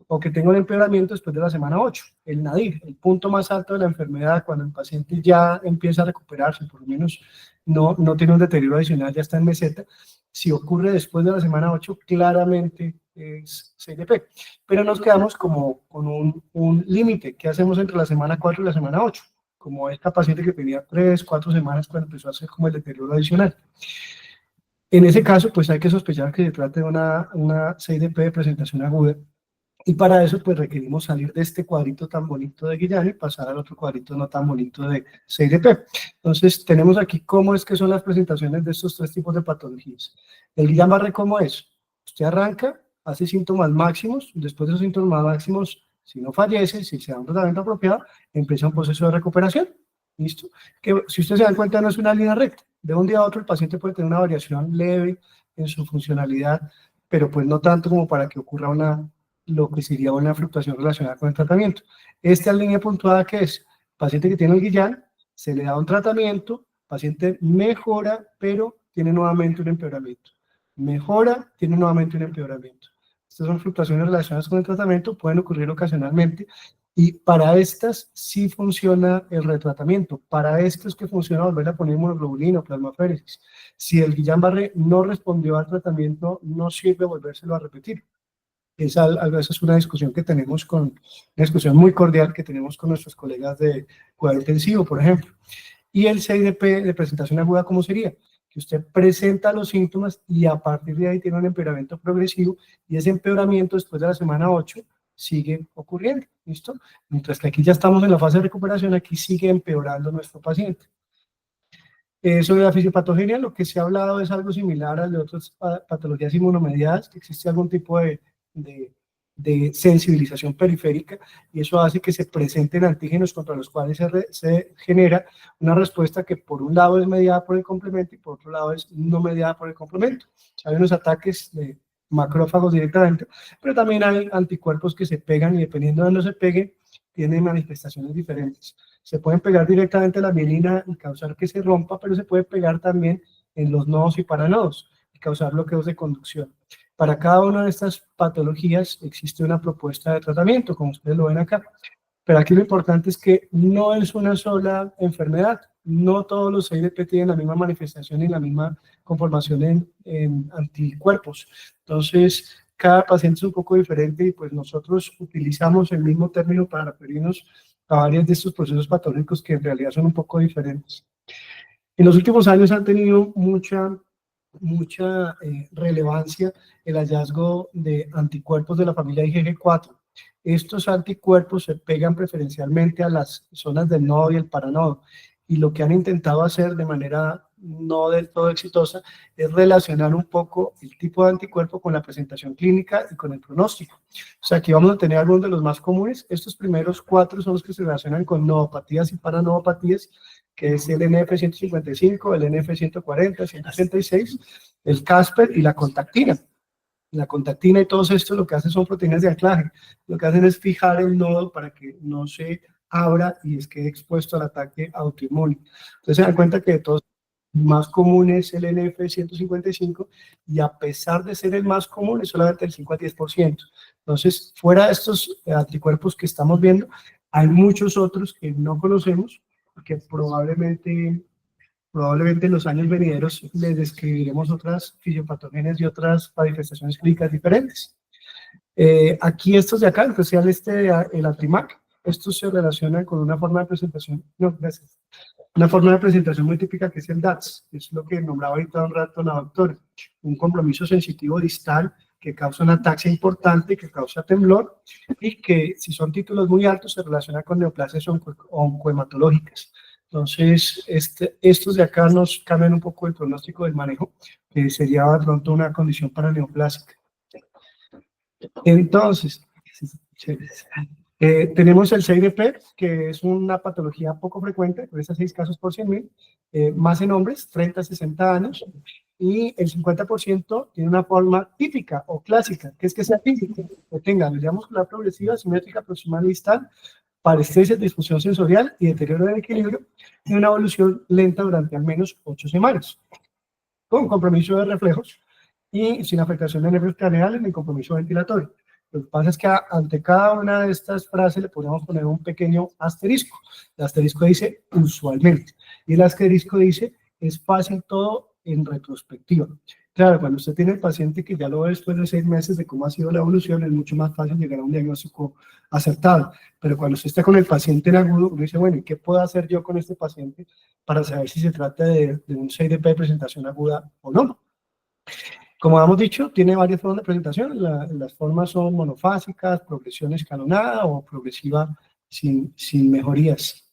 O que tenga un empeoramiento después de la semana 8, el nadir, el punto más alto de la enfermedad, cuando el paciente ya empieza a recuperarse, por lo menos no tiene un deterioro adicional, ya está en meseta. Si ocurre después de la semana 8, claramente es CIDP. Pero nos quedamos como con un límite. ¿Qué hacemos entre la semana 4 y la semana 8? Como esta paciente que tenía 3, 4 semanas cuando empezó a hacer como el deterioro adicional. En ese caso, pues hay que sospechar que se trata de una CIDP de presentación aguda. Y para eso, pues requerimos salir de este cuadrito tan bonito de Guillain y pasar al otro cuadrito no tan bonito de CIDP. Entonces, tenemos aquí cómo es que son las presentaciones de estos 3 tipos de patologías. El Guillain-Barré, ¿cómo es? Usted arranca, hace síntomas máximos, después de esos síntomas máximos, si no fallece, si se da un tratamiento apropiado, empieza un proceso de recuperación. ¿Listo? Que si ustedes se dan cuenta, no es una línea recta. De un día a otro, el paciente puede tener una variación leve en su funcionalidad, pero pues no tanto como para que ocurra lo que sería una fluctuación relacionada con el tratamiento. Esta línea puntuada que es, paciente que tiene el Guillain, se le da un tratamiento, paciente mejora, pero tiene nuevamente un empeoramiento. Mejora, tiene nuevamente un empeoramiento. Estas son fluctuaciones relacionadas con el tratamiento, pueden ocurrir ocasionalmente, y para estas sí funciona el retratamiento. Para estos que funciona volver a poner inmunoglobulina o plasmaféresis. Si el Guillain-Barré no respondió al tratamiento, no sirve volvérselo a repetir. Esa a veces es una discusión que tenemos una discusión muy cordial que tenemos con nuestros colegas de cuidado intensivo, por ejemplo. Y el CIDP de presentación aguda, ¿cómo sería? Que usted presenta los síntomas y a partir de ahí tiene un empeoramiento progresivo, y ese empeoramiento después de la semana 8 sigue ocurriendo, ¿listo? Mientras que aquí ya estamos en la fase de recuperación, aquí sigue empeorando nuestro paciente. Sobre la fisiopatogenia, lo que se ha hablado es algo similar al de otras patologías inmunomediadas, que existe algún tipo de sensibilización periférica, y eso hace que se presenten antígenos contra los cuales se genera una respuesta que por un lado es mediada por el complemento y por otro lado es no mediada por el complemento. Hay unos ataques de macrófagos directamente, pero también hay anticuerpos que se pegan, y dependiendo de dónde se peguen, tienen manifestaciones diferentes. Se pueden pegar directamente a la mielina y causar que se rompa, pero se puede pegar también en los nodos y paranodos y causar bloqueos de conducción. Para cada una de estas patologías existe una propuesta de tratamiento, como ustedes lo ven acá. Pero aquí lo importante es que no es una sola enfermedad. No todos los CIDP tienen la misma manifestación y la misma conformación en anticuerpos. Entonces, cada paciente es un poco diferente, y pues nosotros utilizamos el mismo término para referirnos a varios de estos procesos patológicos que en realidad son un poco diferentes. En los últimos años han tenido mucha relevancia el hallazgo de anticuerpos de la familia IgG4. Estos anticuerpos se pegan preferencialmente a las zonas del nodo y el paranodo, y lo que han intentado hacer de manera no del todo exitosa es relacionar un poco el tipo de anticuerpo con la presentación clínica y con el pronóstico. O sea, aquí vamos a tener algunos de los más comunes. Estos primeros 4 son los que se relacionan con nodopatías y paranodopatías, que es el NF155, el NF140, el 186, el Casper y la contactina. La contactina y todos estos lo que hacen son proteínas de anclaje. Lo que hacen es fijar el nodo para que no se abra y quede expuesto al ataque autoinmune. Entonces se dan cuenta que de todos más común es el NF155 y a pesar de ser el más común es solamente el 5 a 10%. Entonces, fuera de estos anticuerpos que estamos viendo, hay muchos otros que no conocemos, que probablemente en los años venideros les describiremos otras fisiopatogenias y otras manifestaciones clínicas diferentes. Aquí estos de acá, en especial el Atrimac, estos se relacionan con una forma de presentación, no, gracias, una forma de presentación muy típica que es el DATS, que es lo que nombraba ahorita un rato la doctora, un compromiso sensitivo distal que causa una ataxia importante, que causa temblor y que si son títulos muy altos se relaciona con neoplasias oncohematológicas. Entonces, estos de acá nos cambian un poco el pronóstico del manejo, que sería de pronto una condición paraneoplásica. Entonces, tenemos el CIDP, que es una patología poco frecuente, por estos 6 casos por 100.000, más en hombres, 30 a 60 años, y el 50% tiene una forma típica o clásica, que es que sea típica, que tenga velocidad muscular progresiva, simétrica, proximal y distal, parestesia, disfunción sensorial y deterioro del equilibrio, y una evolución lenta durante al menos 8 semanas, con compromiso de reflejos y sin afectación de nervios craneales ni compromiso ventilatorio. Lo que pasa es que ante cada una de estas frases le podemos poner un pequeño asterisco. El asterisco dice usualmente y el asterisco dice es fácil todo en retrospectiva. Claro, cuando usted tiene el paciente que ya lo ve después de 6 meses de cómo ha sido la evolución, es mucho más fácil llegar a un diagnóstico acertado. Pero cuando usted está con el paciente en agudo, uno dice, bueno, ¿y qué puedo hacer yo con este paciente para saber si se trata de un CIDP de presentación aguda o no? Como hemos dicho, tiene varias formas de presentación. Las formas son monofásicas, progresión escalonada o progresiva sin mejorías.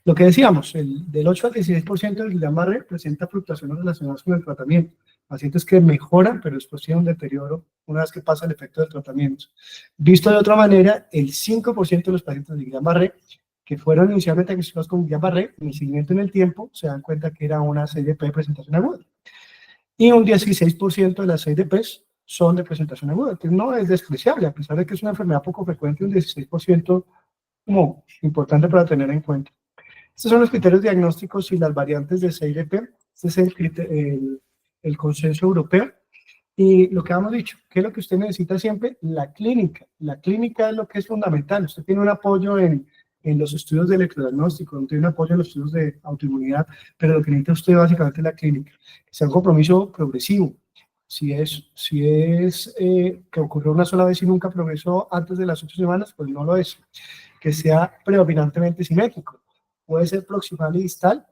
Lo que decíamos, del 8 al 16% del Guillain-Barré presenta fluctuaciones relacionadas con el tratamiento. Pacientes que mejoran, pero después tienen un deterioro una vez que pasa el efecto del tratamiento. Visto de otra manera, el 5% de los pacientes de Guillain-Barré que fueron inicialmente diagnosticados con Guillain-Barré, en el seguimiento en el tiempo, se dan cuenta que era una CIDP de presentación aguda. Y un 16% de las CIDPs son de presentación aguda, que no es despreciable, a pesar de que es una enfermedad poco frecuente, un 16% como importante para tener en cuenta. Estos son los criterios diagnósticos y las variantes de CIDP. Este es el consenso europeo. Y lo que hemos dicho, ¿qué es lo que usted necesita siempre? La clínica. La clínica es lo que es fundamental. Usted tiene un apoyo en los estudios de electrodiagnóstico, tiene un apoyo en los estudios de autoinmunidad, pero lo que necesita usted básicamente es la clínica. Que sea un compromiso progresivo. Si es que ocurrió una sola vez y nunca progresó antes de las 8 semanas, pues no lo es. Que sea predominantemente simétrico. Puede ser proximal y distal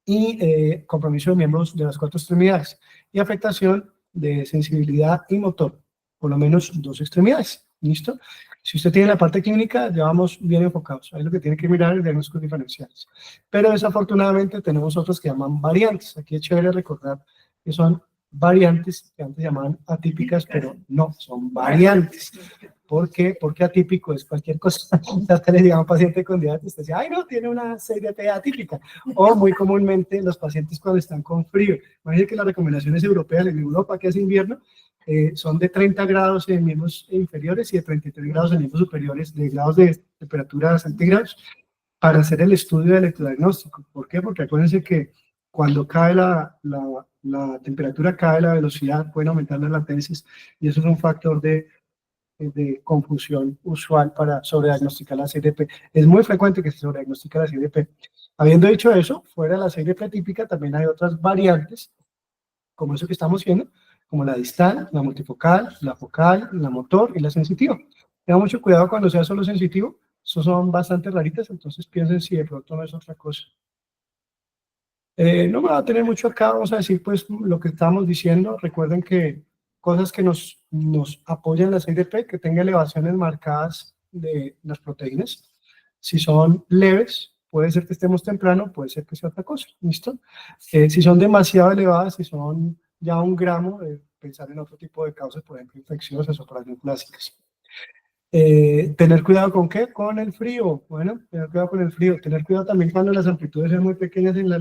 y compromiso de miembros de las 4 extremidades y afectación de sensibilidad y motor, por lo menos 2 extremidades. ¿Listo? Si usted tiene la parte clínica, ya vamos bien enfocados. Ahí lo que tiene que mirar es diagnósticos diferenciales. Pero desafortunadamente tenemos otros que llaman variantes. Aquí es chévere recordar que son variantes que antes llamaban atípicas, pero no, son variantes. ¿Por qué? Porque atípico es cualquier cosa. Hasta le diga a un paciente con diabetes, usted dice, ay no, tiene una CIDP atípica. O muy comúnmente los pacientes cuando están con frío. Imagínense que las recomendaciones europeas en Europa, que es invierno, son de 30 grados en miembros inferiores y de 33 grados en miembros superiores, de grados de temperatura centígrados, para hacer el estudio de electrodiagnóstico. ¿Por qué? Porque acuérdense que cuando cae la temperatura, cae la velocidad, pueden aumentar las latencias, y eso es un factor de confusión usual para sobrediagnosticar la CIDP. Es muy frecuente que se sobrediagnostique la CIDP. Habiendo dicho eso, fuera de la CIDP típica también hay otras variantes, como eso que estamos viendo, como la distal, la multifocal, la focal, la motor y la sensitiva. Tengan mucho cuidado cuando sea solo sensitivo, esos son bastante raritas, entonces piensen si de pronto no es otra cosa. No me va a tener mucho acá, vamos a decir pues lo que estamos diciendo. Recuerden que cosas que nos apoyan la CIDP, que tenga elevaciones marcadas de las proteínas. Si son leves, puede ser que estemos temprano, puede ser que sea otra cosa, ¿listo? Si son demasiado elevadas, si son ya 1 gramo, pensar en otro tipo de causas, por ejemplo, infecciosas o paraneoplásicas. Tener cuidado con ¿qué? Con el frío. Bueno, tener cuidado con el frío. Tener cuidado también cuando las amplitudes son muy pequeñas en las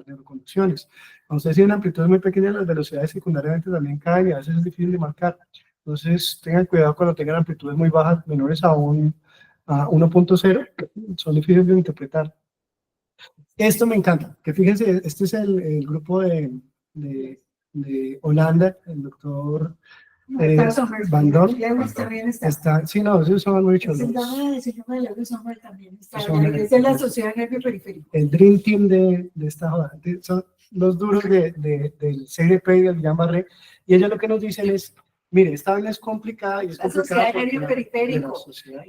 neuroconducciones. Cuando ustedes tienen amplitudes muy pequeñas, las velocidades secundariamente también caen y a veces es difícil de marcar. Entonces, tengan cuidado cuando tengan amplitudes muy bajas, menores a 1.0, son difíciles de interpretar. Esto me encanta, que fíjense, este es el grupo de Holanda, el doctor Van Dorn. Lewis también está. Está, sí, no, ellos son muy El chulos. síndrome de Lewis también está. Son- Es de la Sociedad Nervio Periférico. El Dream Team de esta joda. Son los duros del CDP y del Guillain-Barré. Y ellos lo que nos dicen es, mire, esta vaina es complicada y es La complicada Sociedad Nervio Periférico.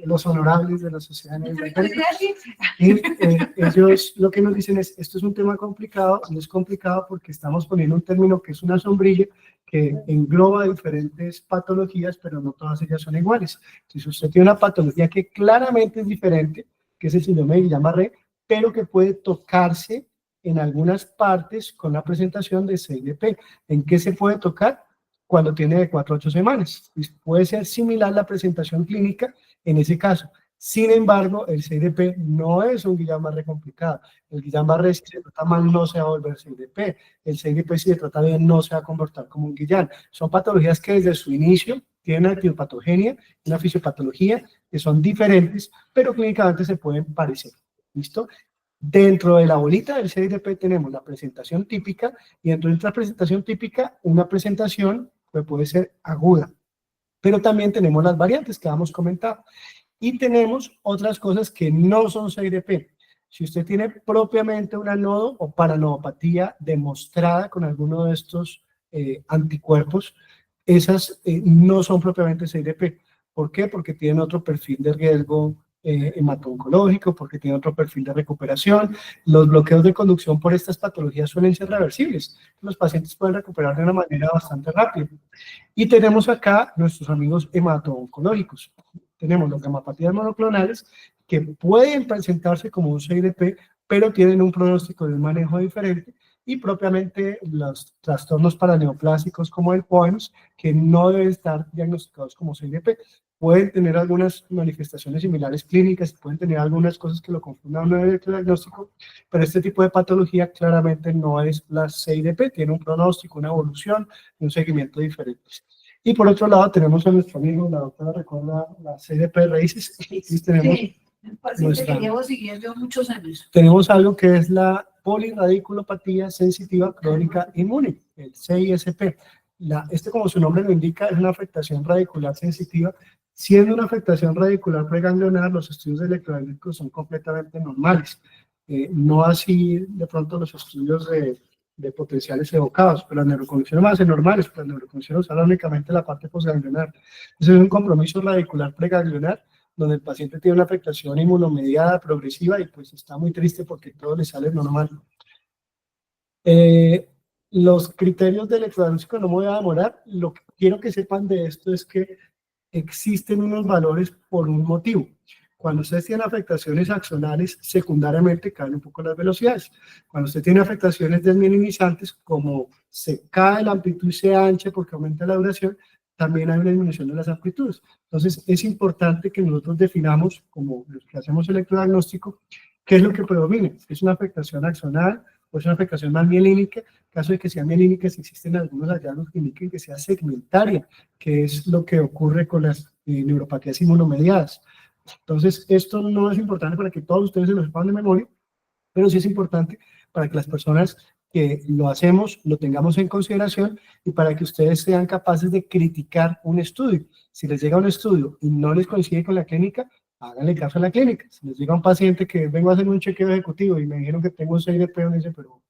los honorables de la sociedad nervio periférico. Y ellos lo que nos dicen es, esto es un tema complicado, y es complicado porque estamos poniendo un término que es una sombrilla que engloba diferentes patologías, pero no todas ellas son iguales. Si usted tiene una patología que claramente es diferente, que es el síndrome de Guillain-Barré, pero que puede tocarse en algunas partes con la presentación de CIDP. ¿En qué se puede tocar? Cuando tiene de 4 a 8 semanas. Puede ser similar la presentación clínica en ese caso. Sin embargo, el CIDP no es un Guillain-Barré complicado. El Guillain-Barré, si se trata mal, no se va a volver CIDP. El CIDP, si se trata bien, no se va a comportar como un Guillain. Son patologías que desde su inicio tienen una etiopatogenia, una fisiopatología, que son diferentes, pero clínicamente se pueden parecer. ¿Listo? Dentro de la bolita del CIDP tenemos la presentación típica, y dentro de esta presentación típica, una presentación que puede ser aguda. Pero también tenemos las variantes que hemos comentado. Y tenemos otras cosas que no son CIDP. Si usted tiene propiamente una nodo o paranodopatía demostrada con alguno de estos anticuerpos, esas no son propiamente CIDP. ¿Por qué? Porque tienen otro perfil de riesgo hemato-oncológico, porque tienen otro perfil de recuperación. Los bloqueos de conducción por estas patologías suelen ser reversibles. Los pacientes pueden recuperar de una manera bastante rápida. Y tenemos acá nuestros amigos hemato-oncológicos. Tenemos los gamapatías monoclonales que pueden presentarse como un CIDP, pero tienen un pronóstico de un manejo diferente, y propiamente los trastornos paraneoplásicos como el POEMS, que no deben estar diagnosticados como CIDP. Pueden tener algunas manifestaciones similares clínicas, pueden tener algunas cosas que lo confundan en el diagnóstico, pero este tipo de patología claramente no es la CIDP, tiene un pronóstico, una evolución y un seguimiento diferente. Y por otro lado tenemos a nuestro amigo, la doctora recuerda la CIDP raíces, y tenemos, Sí, un paciente que llevo siguiendo muchos años. tenemos algo que es la polirradiculopatía sensitiva crónica inmune, el CISP. Este, como su nombre lo indica, es una afectación radicular sensitiva. Siendo una afectación radicular preganglionar, los estudios electrolíticos son completamente normales. No así de pronto los estudios de potenciales evocados, pero las neuroconexiones van a ser normales, pero las neuroconexiones usan únicamente la parte postganglionar. Ese es un compromiso radicular preganglionar, donde el paciente tiene una afectación inmunomediada progresiva y pues está muy triste porque todo le sale normal. Los criterios del electrodiagnóstico no me voy a demorar. Lo que quiero que sepan de esto es que existen unos valores por un motivo. Cuando usted tiene afectaciones axonales, secundariamente caen un poco las velocidades. Cuando usted tiene afectaciones desmielinizantes, como se cae la amplitud y se ancha porque aumenta la duración, también hay una disminución de las amplitudes. Entonces, es importante que nosotros definamos, como los que hacemos electrodiagnóstico, qué es lo que predomina. ¿Es una afectación axonal o es una afectación más mielínica? En caso de que sea mielínica, si existen algunos hallazgos que indiquen que sea segmentaria, que es lo que ocurre con las neuropatías inmunomediadas. Entonces, esto no es importante para que todos ustedes se lo sepan de memoria, pero sí es importante para que las personas que lo hacemos lo tengamos en consideración, y para que ustedes sean capaces de criticar un estudio. Si les llega un estudio y no les coincide con la clínica, háganle caso a la clínica. Si les llega un paciente que vengo a hacer un chequeo ejecutivo y me dijeron que tengo un CIDP, me dice, pero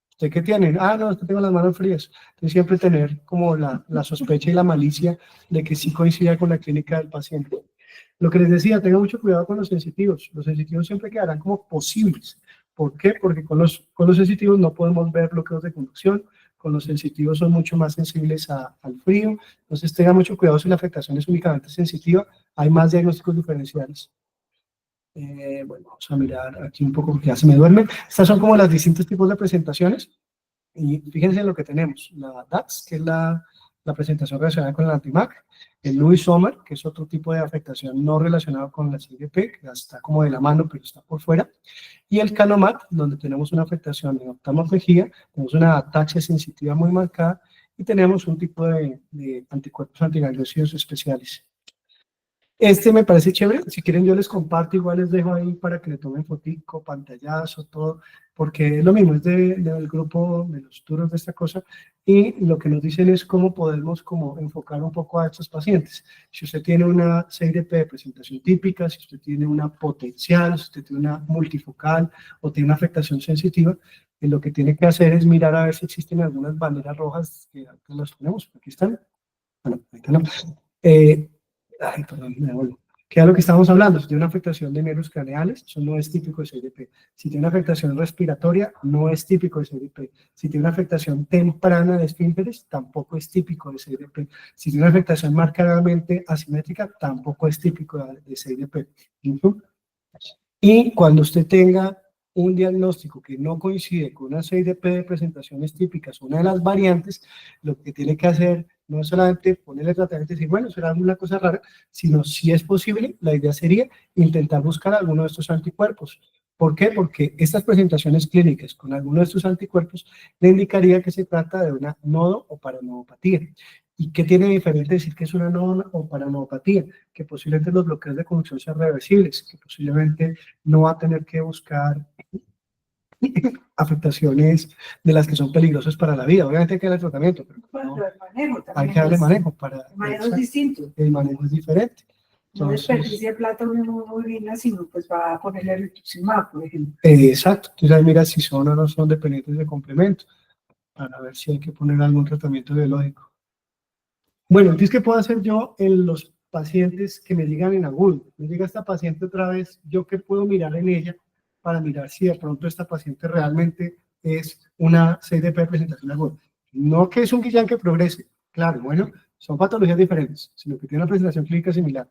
¿usted qué tiene? Ah, no, es que tengo las manos frías. Entonces siempre tener como la sospecha y la malicia de que sí coincida con la clínica del paciente. Lo que les decía, tengan mucho cuidado con los sensitivos. Los sensitivos siempre quedarán como posibles. ¿Por qué? Porque con los sensitivos no podemos ver bloqueos de conducción. Con los sensitivos son mucho más sensibles al frío. Entonces tengan mucho cuidado si la afectación es únicamente sensitiva. Hay más diagnósticos diferenciales. Bueno, vamos a mirar aquí un poco porque ya se me duermen. Estas son como los distintos tipos de presentaciones. Y fíjense en lo que tenemos. La DAX, que es la presentación relacionada con el antimac. El Lewis Sommer, que es otro tipo de afectación no relacionado con la CIDP, que está como de la mano, pero está por fuera. Y el Canomat, donde tenemos una afectación en oftalmología, tenemos una ataxia sensitiva muy marcada, y tenemos un tipo de anticuerpos antigangliosidos especiales. Este me parece chévere, si quieren yo les comparto, igual les dejo ahí para que le tomen fotico, pantallazo, todo, porque es lo mismo, es del grupo de los turos de esta cosa, y lo que nos dicen es cómo podemos como enfocar un poco a estos pacientes. Si usted tiene una CIDP de presentación típica, si usted tiene una potencial, si usted tiene una multifocal o tiene una afectación sensitiva, lo que tiene que hacer es mirar a ver si existen algunas banderas rojas, que acá las tenemos, aquí están. Bueno, ahorita no. Ay, perdón, me devuelvo. ¿Qué es lo que estamos hablando? Si tiene una afectación de nervios craneales, eso no es típico de CIDP. Si tiene una afectación respiratoria, no es típico de CIDP. Si tiene una afectación temprana de esfínteres, tampoco es típico de CIDP. Si tiene una afectación marcadamente asimétrica, tampoco es típico de CIDP. Y cuando usted tenga un diagnóstico que no coincide con una CIDP de presentaciones típicas, una de las variantes, lo que tiene que hacer no es solamente ponerle tratamiento y decir, bueno, será alguna cosa rara, sino si es posible, la idea sería intentar buscar alguno de estos anticuerpos. ¿Por qué? Porque estas presentaciones clínicas con alguno de estos anticuerpos le indicaría que se trata de una nodo o paranodopatía. ¿Y qué tiene de diferente decir que es una nodo o paranodopatía? Que posiblemente los bloqueos de conducción sean reversibles, que posiblemente no va a tener que buscar afectaciones de las que son peligrosas para la vida. Obviamente hay que darle tratamiento, pero Bueno, no, el manejo también hay que darle es- manejo para... El manejo es distinto. El manejo es diferente. No Entonces, desperdicia plata una hemoglobina, sino pues va a ponerle rituximab, por ejemplo. exacto. Entonces ahí mira si son o no son dependientes de complemento, para ver si hay que poner algún tratamiento biológico. Bueno, entonces, ¿qué puedo hacer yo en los pacientes que me llegan en agudo? Me llega esta paciente otra vez, ¿yo qué puedo mirar en ella para mirar si de pronto esta paciente realmente es una CIDP de presentación aguda? No que es un Guillain que progrese, claro, bueno, son patologías diferentes, sino que tiene una presentación clínica similar.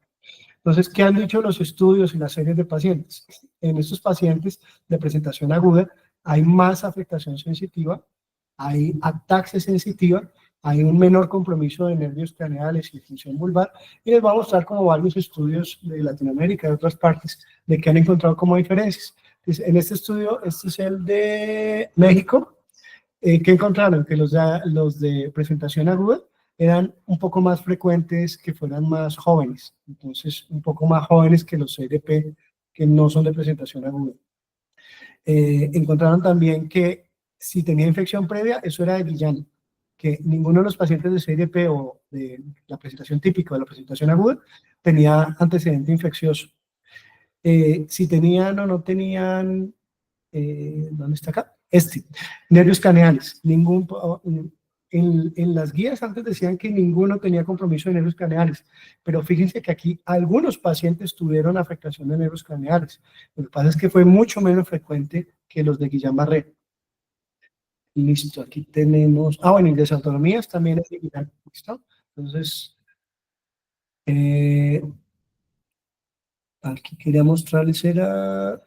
Entonces, ¿qué han dicho los estudios y las series de pacientes? En estos pacientes de presentación aguda hay más afectación sensitiva, hay ataxia sensitiva, hay un menor compromiso de nervios craneales y función vulvar, y les voy a mostrar como varios estudios de Latinoamérica y de otras partes de que han encontrado como diferencias. Entonces, en este estudio, este es el de México, que encontraron que los de presentación aguda eran un poco más frecuentes que fueran más jóvenes, entonces un poco más jóvenes que los CIDP que no son de presentación aguda. Encontraron también que si tenía infección previa, eso era de Guillain, que ninguno de los pacientes de CIDP o de la presentación típica o de la presentación aguda tenía antecedente infeccioso. Si tenían o no tenían, ¿dónde está acá? Nervios craneales. En las guías antes decían que ninguno tenía compromiso de nervios craneales, pero fíjense que aquí algunos pacientes tuvieron afectación de nervios craneales. Lo que pasa es que fue mucho menos frecuente que los de Guillain-Barré. Listo, aquí tenemos, bueno, y desautonomías también es de Guillain, ¿listo? Entonces, aquí quería mostrarles era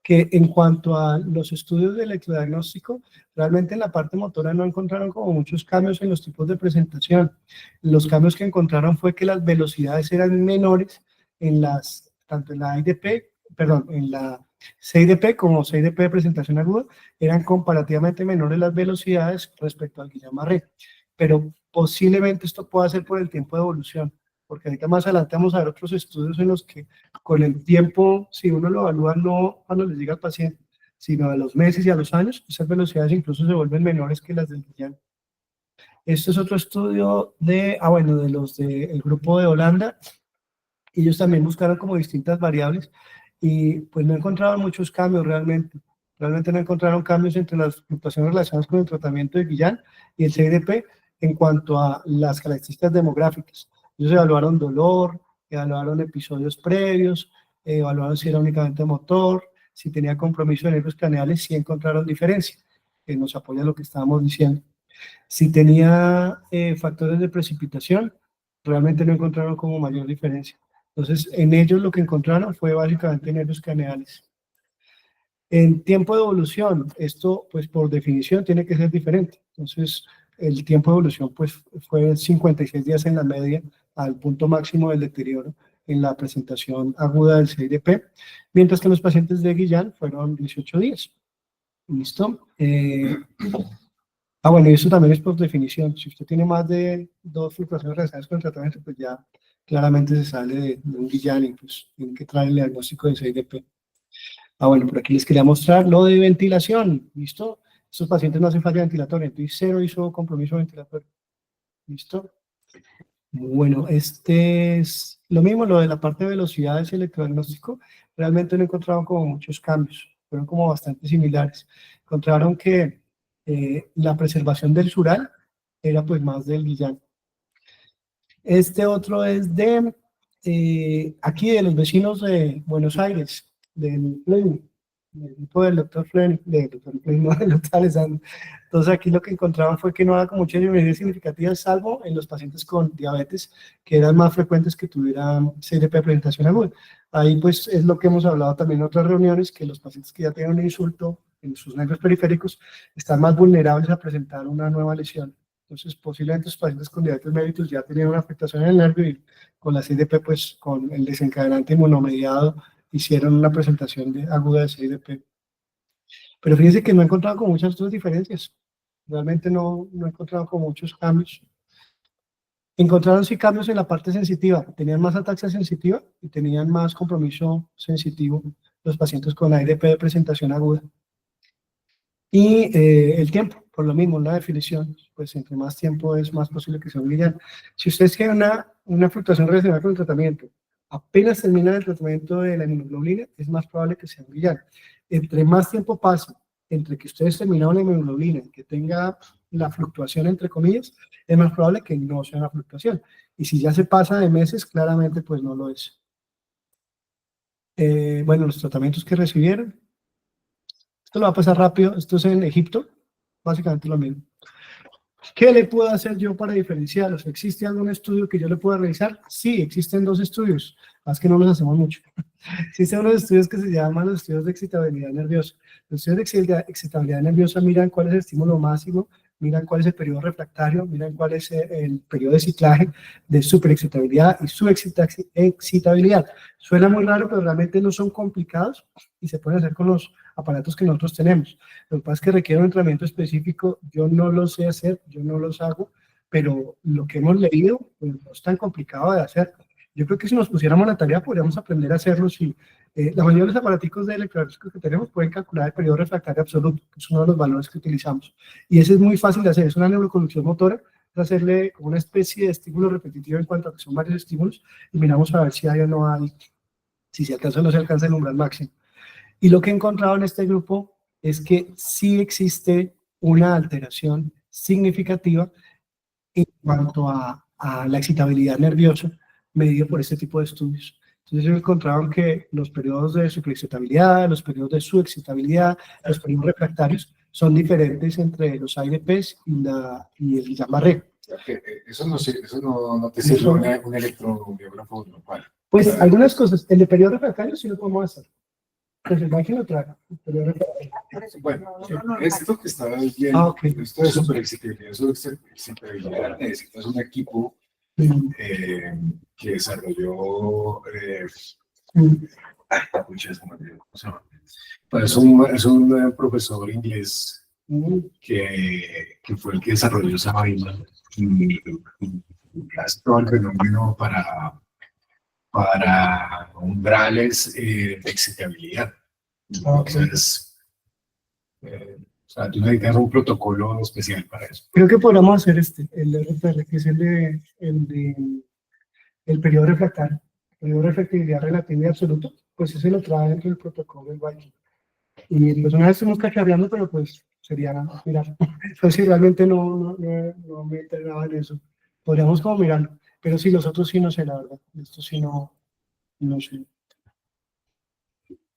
que en cuanto a los estudios de electrodiagnóstico, realmente en la parte motora no encontraron como muchos cambios en los tipos de presentación. Los cambios que encontraron fue que las velocidades eran menores tanto en la IDP, perdón, en la CIDP como CIDP de presentación aguda, eran comparativamente menores las velocidades respecto al Guillain-Barré. Pero posiblemente esto pueda ser por el tiempo de evolución, porque ahorita más adelante vamos a ver otros estudios en los que con el tiempo, si uno lo evalúa no cuando le llega al paciente, sino a los meses y a los años, esas velocidades incluso se vuelven menores que las del Guillain. Este es otro estudio de los del grupo de Holanda. Ellos también buscaron como distintas variables y pues no encontraron muchos cambios realmente. Realmente no encontraron cambios entre las fluctuaciones relacionadas con el tratamiento de Guillain y el CIDP en cuanto a las características demográficas. Ellos evaluaron dolor, evaluaron episodios previos, evaluaron si era únicamente motor, si tenía compromiso de nervios craneales, sí encontraron diferencia, que nos apoya lo que estábamos diciendo. Si tenía factores de precipitación, realmente no encontraron como mayor diferencia. Entonces, en ellos lo que encontraron fue básicamente nervios craneales. En tiempo de evolución, esto pues por definición tiene que ser diferente. Entonces, el tiempo de evolución pues fue 56 días en la media al punto máximo del deterioro en la presentación aguda del CIDP, mientras que los pacientes de Guillain fueron 18 días. ¿Listo? Y eso también es por definición. Si usted tiene más de 2 fluctuaciones relacionadas con el tratamiento, pues ya claramente se sale de un Guillain y pues tienen que traer el diagnóstico de 6DP. Bueno, por aquí les quería mostrar lo de ventilación, ¿listo? Estos pacientes no hacen falla ventilatoria, entonces cero hizo compromiso ventilatorio, ¿listo? Bueno, este es lo mismo, lo de la parte de velocidades y electrodiagnóstico, realmente no encontraron como muchos cambios, fueron como bastante similares. Encontraron que la preservación del sural era pues más del Guillain. Este otro es de aquí de los vecinos de Buenos Aires, del Fleming, del grupo del doctor Fleming, del doctor Alessandro. Entonces aquí lo que encontraban fue que no había como muchas diferencias significativas, salvo en los pacientes con diabetes, que eran más frecuentes que tuvieran CDP presentación aguda. Ahí pues es lo que hemos hablado también en otras reuniones, que los pacientes que ya tienen un insulto en sus nervios periféricos están más vulnerables a presentar una nueva lesión. Entonces, posiblemente los pacientes con diabetes mellitus ya tenían una afectación en el nervio y con la CIDP, pues con el desencadenante inmunomediado, hicieron una presentación aguda de CIDP. Pero fíjense que no he encontrado con muchas otras diferencias. Realmente no he encontrado con muchos cambios. Encontraron sí cambios en la parte sensitiva. Tenían más ataxia sensitiva y tenían más compromiso sensitivo los pacientes con AIDP de presentación aguda. Y el tiempo, por lo mismo, la definición, pues entre más tiempo es más posible que sea un Guillain. Si ustedes tienen una fluctuación relacionada con el tratamiento, apenas termina el tratamiento de la inmunoglobulina, es más probable que sea un Guillain. Entre más tiempo pase, entre que ustedes terminaron la inmunoglobulina y que tenga la fluctuación, entre comillas, es más probable que no sea una fluctuación. Y si ya se pasa de meses, claramente pues no lo es. Bueno, los tratamientos que recibieron. Esto lo va a pasar rápido, esto es en Egipto, básicamente lo mismo. ¿Qué le puedo hacer yo para diferenciarlos? ¿Existe algún estudio que yo le pueda realizar? Sí, existen 2 estudios, más que no los hacemos mucho. Existen unos estudios que se llaman los estudios de excitabilidad nerviosa. Los estudios de excitabilidad nerviosa miran cuál es el estímulo máximo, miran cuál es el periodo refractario, miran cuál es el periodo de ciclaje de superexcitabilidad y subexcitabilidad. Suena muy raro, pero realmente no son complicados y se pueden hacer con los aparatos que nosotros tenemos. Lo que pasa es que requiere un entrenamiento específico, yo no lo sé hacer, yo no los hago, pero lo que hemos leído pues, no es tan complicado de hacer. Yo creo que si nos pusiéramos la tarea podríamos aprender a hacerlo. Si, la mayoría de los aparaticos de electrodiagnóstico que tenemos pueden calcular el periodo refractario absoluto, que es uno de los valores que utilizamos. Y ese es muy fácil de hacer, es una neuroconducción motora, es hacerle como una especie de estímulo repetitivo en cuanto a que son varios estímulos y miramos a ver si hay o no hay, si se alcanza o no se alcanza el umbral máximo. Y lo que he encontrado en este grupo es que sí existe una alteración significativa en cuanto a la excitabilidad nerviosa medido por este tipo de estudios. Entonces ellos encontraron que los periodos de superexcitabilidad, los periodos de subexcitabilidad, los periodos refractarios son diferentes entre los AIDPs y el Guillain-Barré. Eso no te sirve un electromiógrafo normal. Pues algunas cosas, el de periodo refractario sí lo podemos hacer. Pues imagino otra. Bueno, esto que estabas viendo, okay. Esto de superexcitabilidad, necesitas un equipo que desarrolló es un profesor inglés que fue el que desarrolló esa vaina y todo el fenómeno para umbrales de excitabilidad. Entonces, o sea, tú necesitas un protocolo especial para eso. Creo que podríamos hacer el RPR, que es el periodo refractario, el periodo de refractividad relativa y absoluto, pues ese lo trae dentro del protocolo del Viking. Y pues una vez estuvimos cacharreando, pero pues sería mirar. Entonces si realmente no me entrenaba en eso, podríamos como mirarlo. Pero sí, los otros sí no sé, la verdad. Esto sí no sé.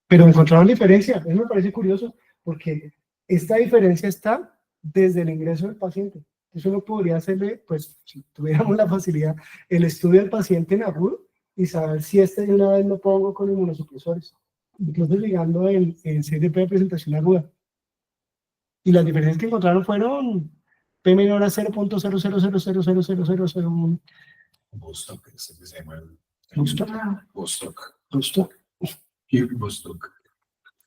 Pero encontraron diferencia. Eso me parece curioso, porque esta diferencia está desde el ingreso del paciente. Eso no podría hacerle, pues, si tuviéramos la facilidad, el estudio del paciente en agudo y saber si de una vez lo pongo con inmunosupresores. Incluso llegando en CDP de presentación aguda. Y las diferencias que encontraron fueron P menor a 0.00000001. Bostock, ese que se llama Bostock. Bostock.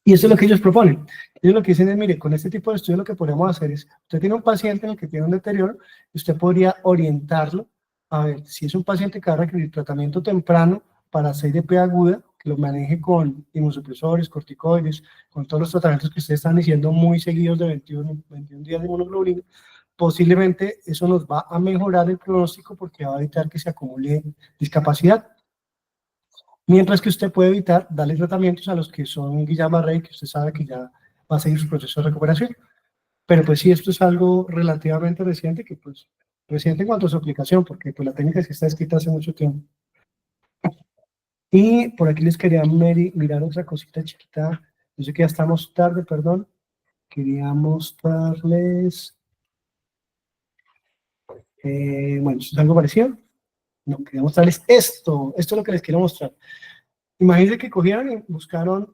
Y eso es lo que ellos proponen. Ellos lo que dicen es, mire, con este tipo de estudio lo que podemos hacer es, usted tiene un paciente en el que tiene un deterioro, y usted podría orientarlo A ver, si es un paciente que va a requerir tratamiento temprano para CIDP aguda, que lo maneje con inmunosupresores, corticoides, con todos los tratamientos que ustedes están diciendo muy seguidos de 21 días de inmunoglobulina, posiblemente eso nos va a mejorar el pronóstico porque va a evitar que se acumule discapacidad. Mientras que usted puede evitar darle tratamientos a los que son Guillain-Barré, que usted sabe que ya va a seguir su proceso de recuperación. Pero pues sí, esto es algo relativamente reciente, que pues reciente en cuanto a su aplicación, porque pues la técnica sí está escrita hace mucho tiempo. Y por aquí les quería mirar otra cosita chiquita. Yo sé que ya estamos tarde, perdón. Quería mostrarles... bueno, ¿esto es algo parecido? No, quería mostrarles esto. Esto es lo que les quiero mostrar. Imagínense que cogieron y buscaron,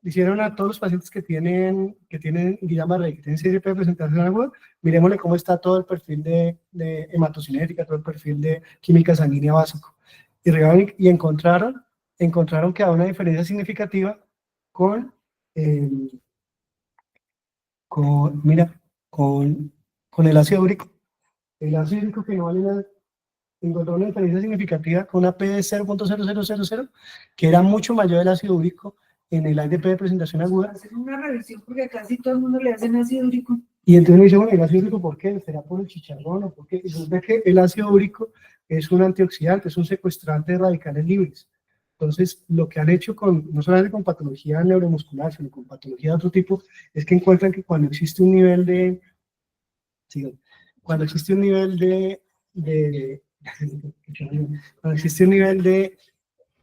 hicieron a todos los pacientes que tienen Guillain-Barré, que tienen CIDP de presentación aguda, miremosle cómo está todo el perfil de hematocinética, todo el perfil de química sanguínea básico. Y encontraron que había una diferencia significativa con el ácido úrico. El ácido úrico que no vale nada, encontró una diferencia significativa con una P de 0.0000, que era mucho mayor el ácido úrico en el IDP de presentación aguda. Hacer una revisión porque casi todo el mundo le hacen ácido úrico. Y entonces me dice, bueno, ¿el ácido úrico por qué? ¿Será por el chicharrón o por qué? Y resulta que el ácido úrico es un antioxidante, es un secuestrante de radicales libres. Entonces, lo que han hecho no solamente con patología neuromuscular, sino con patología de otro tipo, es que encuentran que cuando existe un nivel de... cuando existe un nivel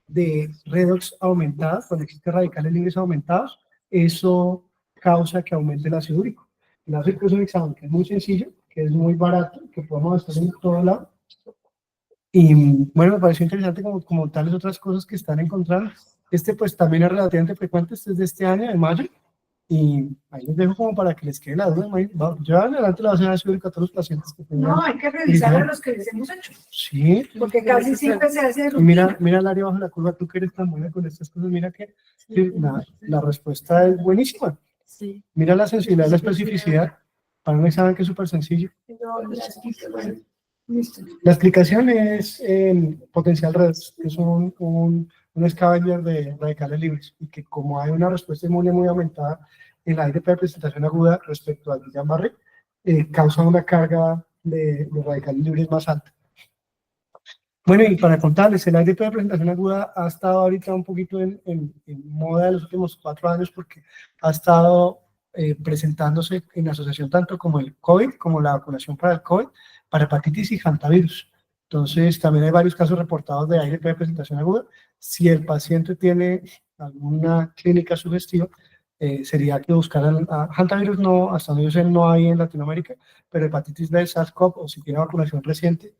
de redox aumentadas, cuando existen radicales libres aumentados, eso causa que aumente el ácido úrico. El ácido úrico es un examen que es muy sencillo, que es muy barato, que podemos hacer en todo lado. Y bueno, me pareció interesante como tales otras cosas que están encontrando. Este pues también es relativamente frecuente, este es de este año, de mayo, y ahí les dejo como para que les quede la duda. Yo adelante le voy a hacer ácido úrico a todos los pacientes que tengan. No, hay que revisar a los que les hemos hecho. Sí. Porque casi siempre se hace de Y rutina. mira el área bajo la curva, tú que eres tan buena con estas cosas, mira que la respuesta es buenísima. Sí. Mira la sensibilidad y la especificidad para un examen que es súper sencillo. Listo. La explicación es potencial redox, que es un scavenger de radicales libres, y que como hay una respuesta inmune muy aumentada en la IDP de presentación aguda respecto al Guillain-Barré, causa una carga de radicales libres más alta. Bueno, y para contarles, el IDP de presentación aguda ha estado ahorita un poquito en moda en los últimos 4 años, porque ha estado presentándose en asociación tanto como el COVID, como la vacunación para el COVID, para hepatitis y hantavirus. Entonces, también hay varios casos reportados de IDP de presentación aguda. Si el paciente tiene alguna clínica sugestiva, sería que buscaran a hantavirus, no, hasta donde yo sé no hay en Latinoamérica, pero hepatitis B, SARS-CoV, o si tiene vacunación reciente,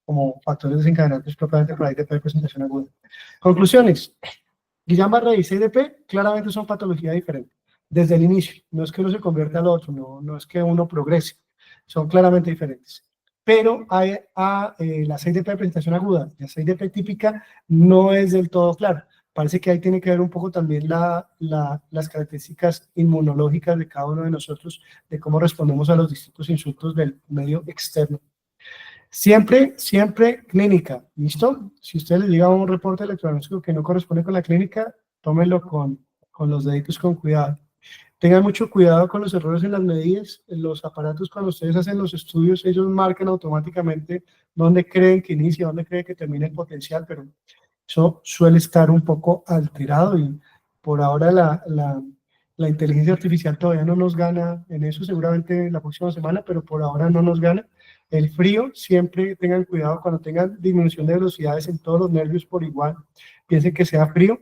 como factores desencadenantes propiamente para IDP de presentación aguda. Conclusiones. Guillain-Barré y CIDP claramente son patologías diferentes. Desde el inicio, no es que uno se convierta al otro, no es que uno progrese, son claramente diferentes. Pero la CIDP de presentación aguda, la CIDP típica, no es del todo claro. Parece que ahí tiene que ver un poco también las características inmunológicas de cada uno de nosotros, de cómo respondemos a los distintos insultos del medio externo. Siempre clínica, ¿listo? Si usted le llega un reporte electrónico que no corresponde con la clínica, tómelo con los deditos con cuidado. Tengan mucho cuidado con los errores en las medidas. Los aparatos, cuando ustedes hacen los estudios, ellos marcan automáticamente dónde creen que inicia, dónde creen que termina el potencial, pero eso suele estar un poco alterado y por ahora la inteligencia artificial todavía no nos gana en eso, seguramente la próxima semana, pero por ahora no nos gana. El frío, siempre tengan cuidado cuando tengan disminución de velocidades en todos los nervios por igual, piensen que sea frío.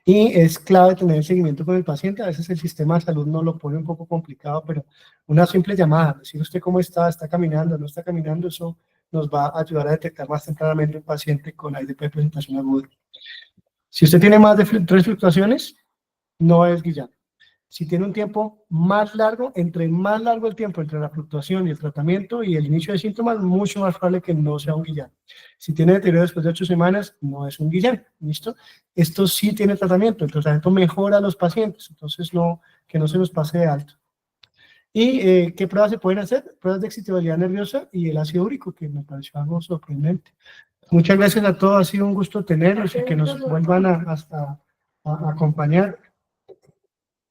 Y es clave tener el seguimiento con el paciente. A veces el sistema de salud nos lo pone un poco complicado, pero una simple llamada, decir usted cómo está caminando, no está caminando, eso nos va a ayudar a detectar más tempranamente un paciente con IDP de presentación aguda. Si usted tiene más de 3 fluctuaciones, no es Guillain. Si tiene un tiempo más largo, entre más largo el tiempo entre la fluctuación y el tratamiento y el inicio de síntomas, mucho más probable que no sea un Guillain. Si tiene deterioro después de 8 semanas, no es un Guillain, ¿listo? Esto sí tiene tratamiento, el tratamiento mejora a los pacientes, entonces que no se nos pase de alto. ¿Y qué pruebas se pueden hacer? Pruebas de excitabilidad nerviosa y el ácido úrico, que me pareció algo sorprendente. Muchas gracias a todos, ha sido un gusto tenerlos y que nos vuelvan a acompañar.